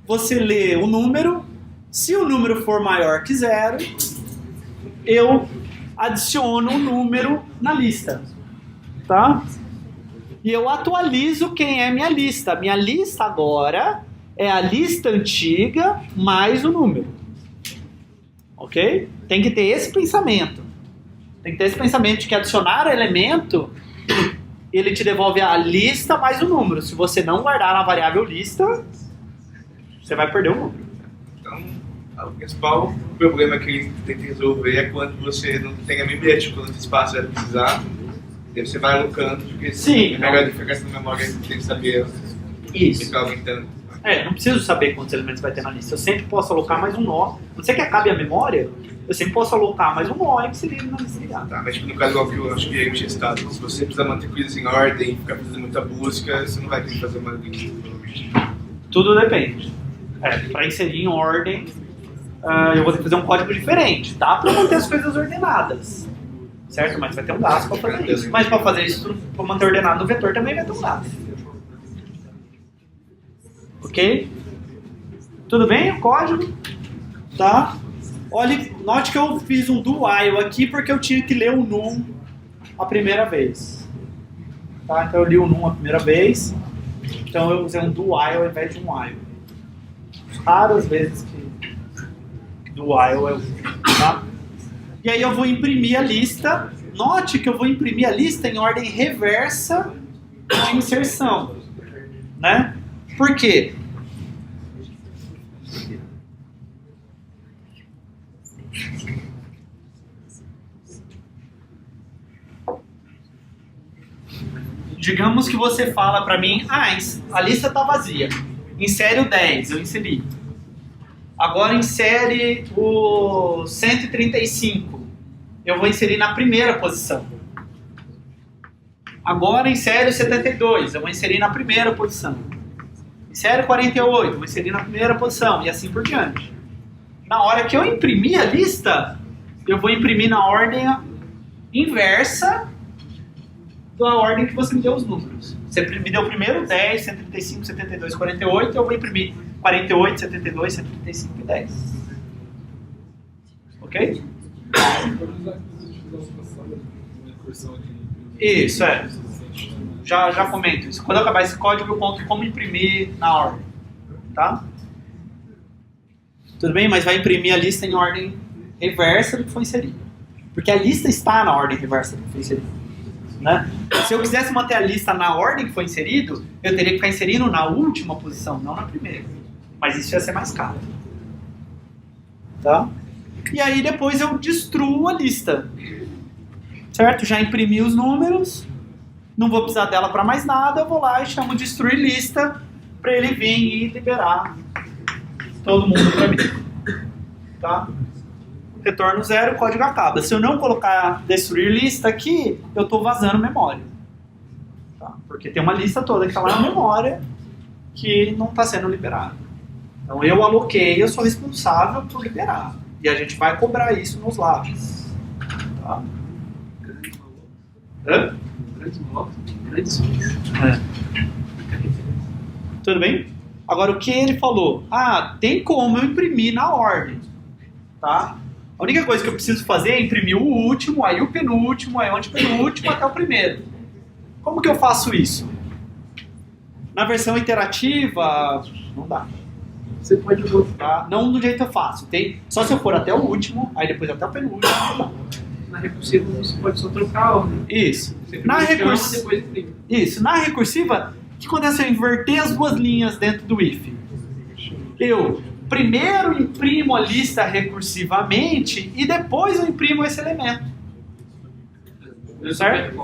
Speaker 1: você lê o número, se o número for maior que 0, eu adiciono o número na lista. Tá? E eu atualizo quem é minha lista. Minha lista agora é a lista antiga mais o número. Ok? Tem que ter esse pensamento. Tem que ter esse pensamento de que adicionar elemento, ele te devolve a lista mais o número. Se você não guardar na variável lista, você vai perder o número.
Speaker 3: Então, o principal problema que ele tem que resolver é quando você não tem a memória de quanto espaço vai precisar. E você vai alocando, porque
Speaker 1: Sim,
Speaker 3: é melhor diferença na memória, você tem que saber
Speaker 1: isso.
Speaker 3: ficar aumentando.
Speaker 1: Não preciso saber quantos elementos vai ter na lista. Eu sempre posso alocar mais um nó. Não sei que acabe a memória, eu sempre posso alocar mais um nó e inserir na lista ligada.
Speaker 3: Tá, mas no caso igual que eu acho que eu tinha citado, se você precisar manter coisas em ordem, ficar fazendo muita busca, você não vai ter que fazer uma lista, provavelmente.
Speaker 1: Tudo depende. Para inserir em ordem, eu vou ter que fazer um código diferente. Dá para manter as coisas ordenadas, certo? Mas vai ter um gasto para fazer isso. Mas para fazer isso, para manter ordenado no vetor também vai ter um gasto. Ok? Tudo bem o código? Tá? Olha, note que eu fiz um do while aqui porque eu tinha que ler o num a primeira vez. Tá? Então eu li o num a primeira vez. Então eu usei um do while ao invés de um while. Raras vezes que do while eu uso. Tá? E aí eu vou imprimir a lista. Note que eu vou imprimir a lista em ordem reversa de inserção. Né? Por quê? Digamos que você fala para mim, a lista está vazia. Insere o 10, eu inseri. Agora insere o 135. Eu vou inserir na primeira posição. Agora insere o 72, eu vou inserir na primeira posição. Insere o 48, vou inserir na primeira posição, e assim por diante. Na hora que eu imprimir a lista, eu vou imprimir na ordem inversa da ordem que você me deu os números. Você me deu primeiro 10, 135, 72, 48, eu vou imprimir 48, 72, 135 e 10. Ok? Isso, Já comento isso. Quando acabar esse código, eu conto como imprimir na ordem. Tá? Tudo bem? Mas vai imprimir a lista em ordem reversa do que foi inserido. Porque a lista está na ordem reversa do que foi inserido. Né? Se eu quisesse manter a lista na ordem que foi inserido, eu teria que ficar inserindo na última posição, não na primeira. Mas isso ia ser mais caro. Tá? E aí depois eu destruo a lista. Certo? Já imprimi os números, não vou precisar dela para mais nada, eu vou lá e chamo de destruir lista para ele vir e liberar todo mundo para mim. Tá? Retorno 0, o código acaba. Se eu não colocar destruir lista aqui, eu estou vazando memória. Tá? Porque tem uma lista toda que está lá na memória que não está sendo liberada. Então eu aloquei, eu sou responsável por liberar. E a gente vai cobrar isso nos labs. Tá? Tudo bem? Agora o que ele falou? Tem como eu imprimir na ordem. Tá? A única coisa que eu preciso fazer é imprimir o último, aí o penúltimo, aí o antepenúltimo até o primeiro. Como que eu faço isso? Na versão iterativa, não dá. Você pode botar, não do jeito fácil. Só se eu for até o último, aí depois até o penúltimo, não dá.
Speaker 2: Na recursiva você pode só trocar a ordem.
Speaker 1: Isso. Na recursiva, o que acontece se eu inverter as duas linhas dentro do if? Eu primeiro imprimo a lista recursivamente e depois eu imprimo esse elemento. Certo?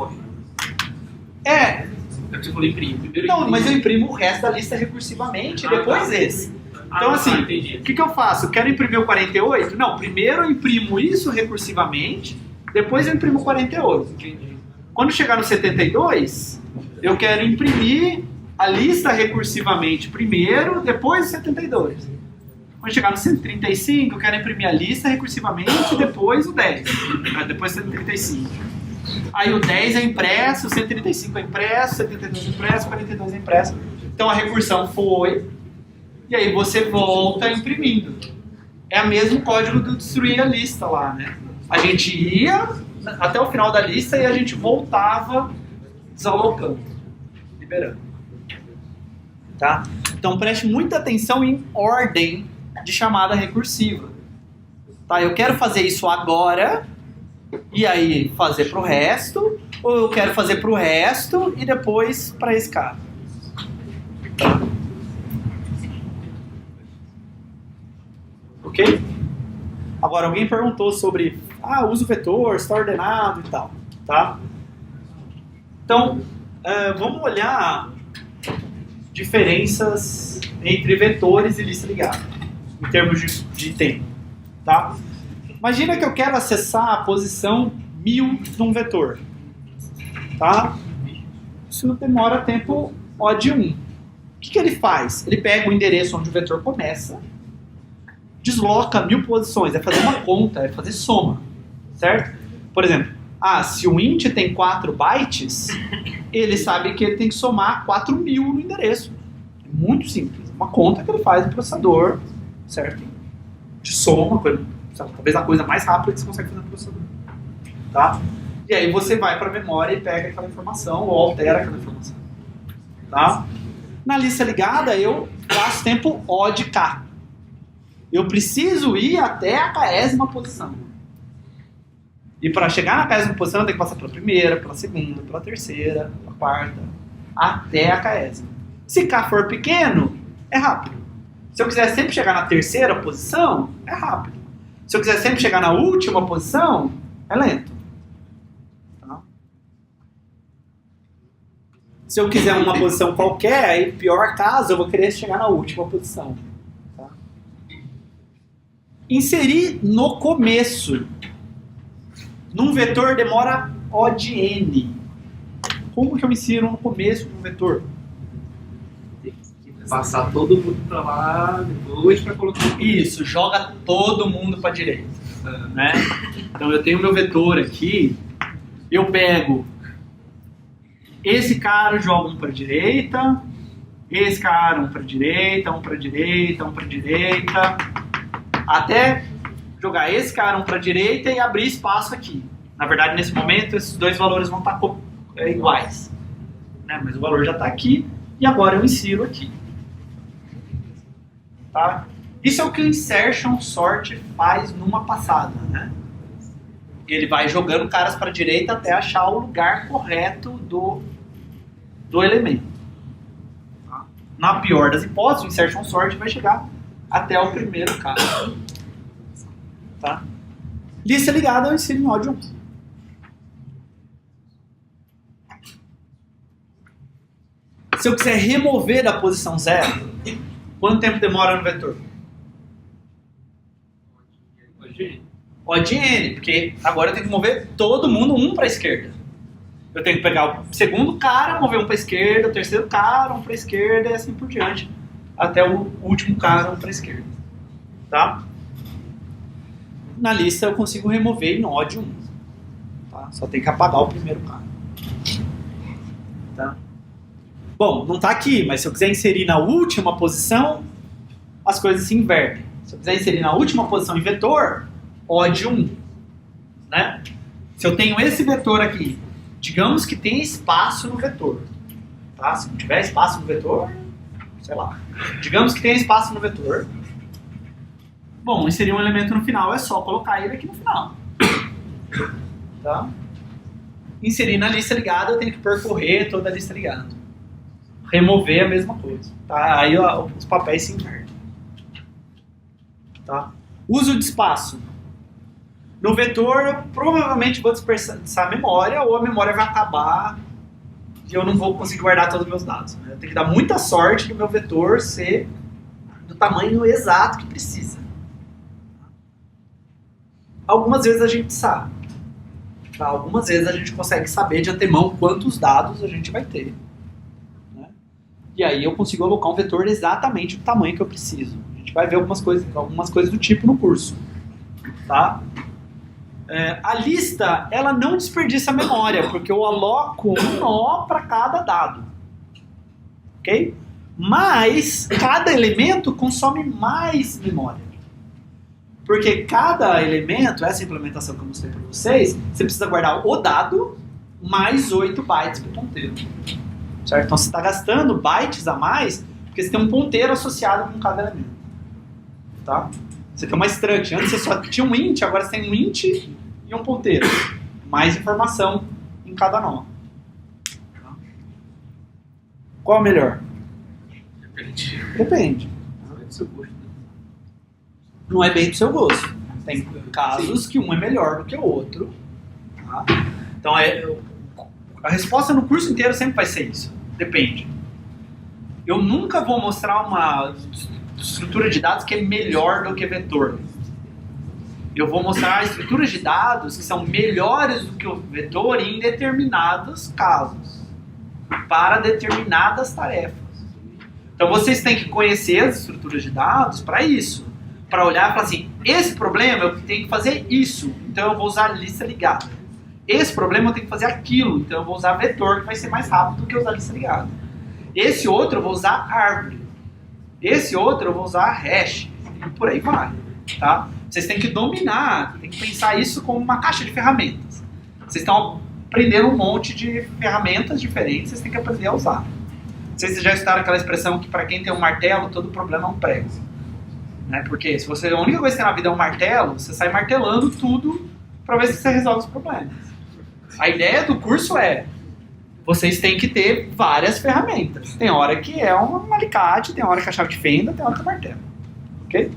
Speaker 2: Você falou imprime.
Speaker 1: Não, mas eu imprimo o resto da lista recursivamente e depois esse. Então, assim,
Speaker 2: entendi.
Speaker 1: o que eu faço? Eu quero imprimir o 48? Não, primeiro eu imprimo isso recursivamente, depois eu imprimo o 48.
Speaker 2: Entendi.
Speaker 1: Quando chegar no 72, eu quero imprimir a lista recursivamente primeiro, depois o 72. Quando chegar no 135, eu quero imprimir a lista recursivamente, depois o 10. Depois o 135. Aí o 10 é impresso, o 135 é impresso, o 72 é impresso, o 42 é impresso. Então a recursão foi, e aí você volta imprimindo. É o mesmo código do destruir a lista lá, né? A gente ia até o final da lista e a gente voltava desalocando, liberando. Tá? Então preste muita atenção em ordem de chamada recursiva. Tá? Eu quero fazer isso agora, e aí fazer para o resto, ou eu quero fazer para o resto e depois para esse cara. Tá? Ok? Agora, alguém perguntou sobre uso vetor, está ordenado e tal. Tá? Então, vamos olhar diferenças entre vetores e lista ligada, em termos de tempo. Tá? Imagina que eu quero acessar a posição 1000 de um vetor. Tá? Isso demora tempo O de 1. O que ele faz? Ele pega o endereço onde o vetor começa, desloca 1000 posições, é fazer uma conta, é fazer soma. Certo? Por exemplo, se o int tem 4 bytes, ele sabe que ele tem que somar 4000 no endereço. É muito simples. Uma conta que ele faz no processador, certo? De soma, talvez a coisa mais rápida que você consegue fazer no processador. Tá? E aí você vai para a memória e pega aquela informação ou altera aquela informação. Tá? Na lista ligada, eu gasto tempo O de K. Eu preciso ir até a 40ª posição. E para chegar na 40ª posição, eu tenho que passar pela primeira, pela segunda, pela terceira, pela quarta, até a 40ª. Se K for pequeno, é rápido. Se eu quiser sempre chegar na terceira posição, é rápido. Se eu quiser sempre chegar na última posição, é lento. Tá? Se eu quiser uma posição qualquer, aí, pior caso, eu vou querer chegar na última posição. Tá? Inserir no começo. Num vetor demora O de N. Como que eu insiro no começo de um vetor?
Speaker 2: Passar todo mundo para lá depois para colocar.
Speaker 1: Isso, joga todo mundo para a direita. Né? Então eu tenho meu vetor aqui, eu pego esse cara, jogo um para a direita, esse cara um para a direita, um para a direita, um para a direita, até jogar esse cara um para a direita e abrir espaço aqui. Na verdade, nesse momento, esses dois valores vão estar iguais. Né? Mas o valor já está aqui e agora eu insiro aqui. Tá? Isso é o que o insertion sort faz numa passada. Né? Ele vai jogando caras para a direita até achar o lugar correto do elemento. Tá? Na pior das hipóteses, o insertion sort vai chegar até o primeiro cara. Tá? Lista ligada, eu insiro em O de 1. Se eu quiser remover da posição 0, quanto tempo demora no vetor? O de N, porque agora eu tenho que mover todo mundo um para a esquerda. Eu tenho que pegar o segundo cara, mover um para a esquerda, o terceiro cara, um para a esquerda e assim por diante, até o último cara, um para a esquerda. Tá? Na lista eu consigo remover em O de 1. Tá? Só tem que apagar o primeiro cara. Tá? Bom, não está aqui, mas se eu quiser inserir na última posição, as coisas se invertem. Se eu quiser inserir na última posição em vetor, O de 1. Né? Se eu tenho esse vetor aqui, digamos que tem espaço no vetor. Tá? Se não tiver espaço no vetor, sei lá. Digamos que tem espaço no vetor. Bom, inserir um elemento no final é só colocar ele aqui no final. Tá? Inserir na lista ligada, eu tenho que percorrer toda a lista ligada. Remover a mesma coisa. Tá? Aí os papéis se invertem. Tá? Uso de espaço. No vetor, eu provavelmente vou dispersar a memória, ou a memória vai acabar e eu não vou conseguir guardar todos os meus dados. Eu tenho que dar muita sorte do meu vetor ser do tamanho exato que precisa. Algumas vezes a gente sabe. Tá? Algumas vezes a gente consegue saber de antemão quantos dados a gente vai ter. Né? E aí eu consigo alocar um vetor exatamente do tamanho que eu preciso. A gente vai ver algumas coisas do tipo no curso. Tá? A lista, ela não desperdiça memória, porque eu aloco um nó para cada dado. Ok? Mas cada elemento consome mais memória. Porque cada elemento, essa implementação que eu mostrei para vocês, você precisa guardar o dado mais 8 bytes para o ponteiro. Certo? Então você está gastando bytes a mais, porque você tem um ponteiro associado com cada elemento. Tá? Você tem uma struct. Antes você só tinha um int, agora você tem um int e um ponteiro. Mais informação em cada nó. Tá? Qual é o melhor? Depende. Não é bem do seu gosto. Tem casos que um é melhor do que o outro. Tá? Então a resposta no curso inteiro sempre vai ser isso. Depende. Eu nunca vou mostrar uma estrutura de dados que é melhor do que vetor. Eu vou mostrar estruturas de dados que são melhores do que o vetor em determinados casos, para determinadas tarefas. Então vocês têm que conhecer as estruturas de dados para isso, para olhar e falar assim, esse problema eu tenho que fazer isso, então eu vou usar lista ligada. Esse problema eu tenho que fazer aquilo, então eu vou usar vetor, que vai ser mais rápido do que usar lista ligada. Esse outro eu vou usar árvore. Esse outro eu vou usar hash. E por aí vai. Tá? Vocês têm que dominar, tem que pensar isso como uma caixa de ferramentas. Vocês estão aprendendo um monte de ferramentas diferentes, vocês têm que aprender a usar. Vocês já estudaram aquela expressão que para quem tem um martelo, todo problema é um prego. Né? Porque se você, a única coisa que tem na vida é um martelo, você sai martelando tudo para ver se você resolve os problemas. A ideia do curso é, vocês têm que ter várias ferramentas. Tem hora que é um alicate, tem hora que é a chave de fenda, tem hora que é martelo. Ok?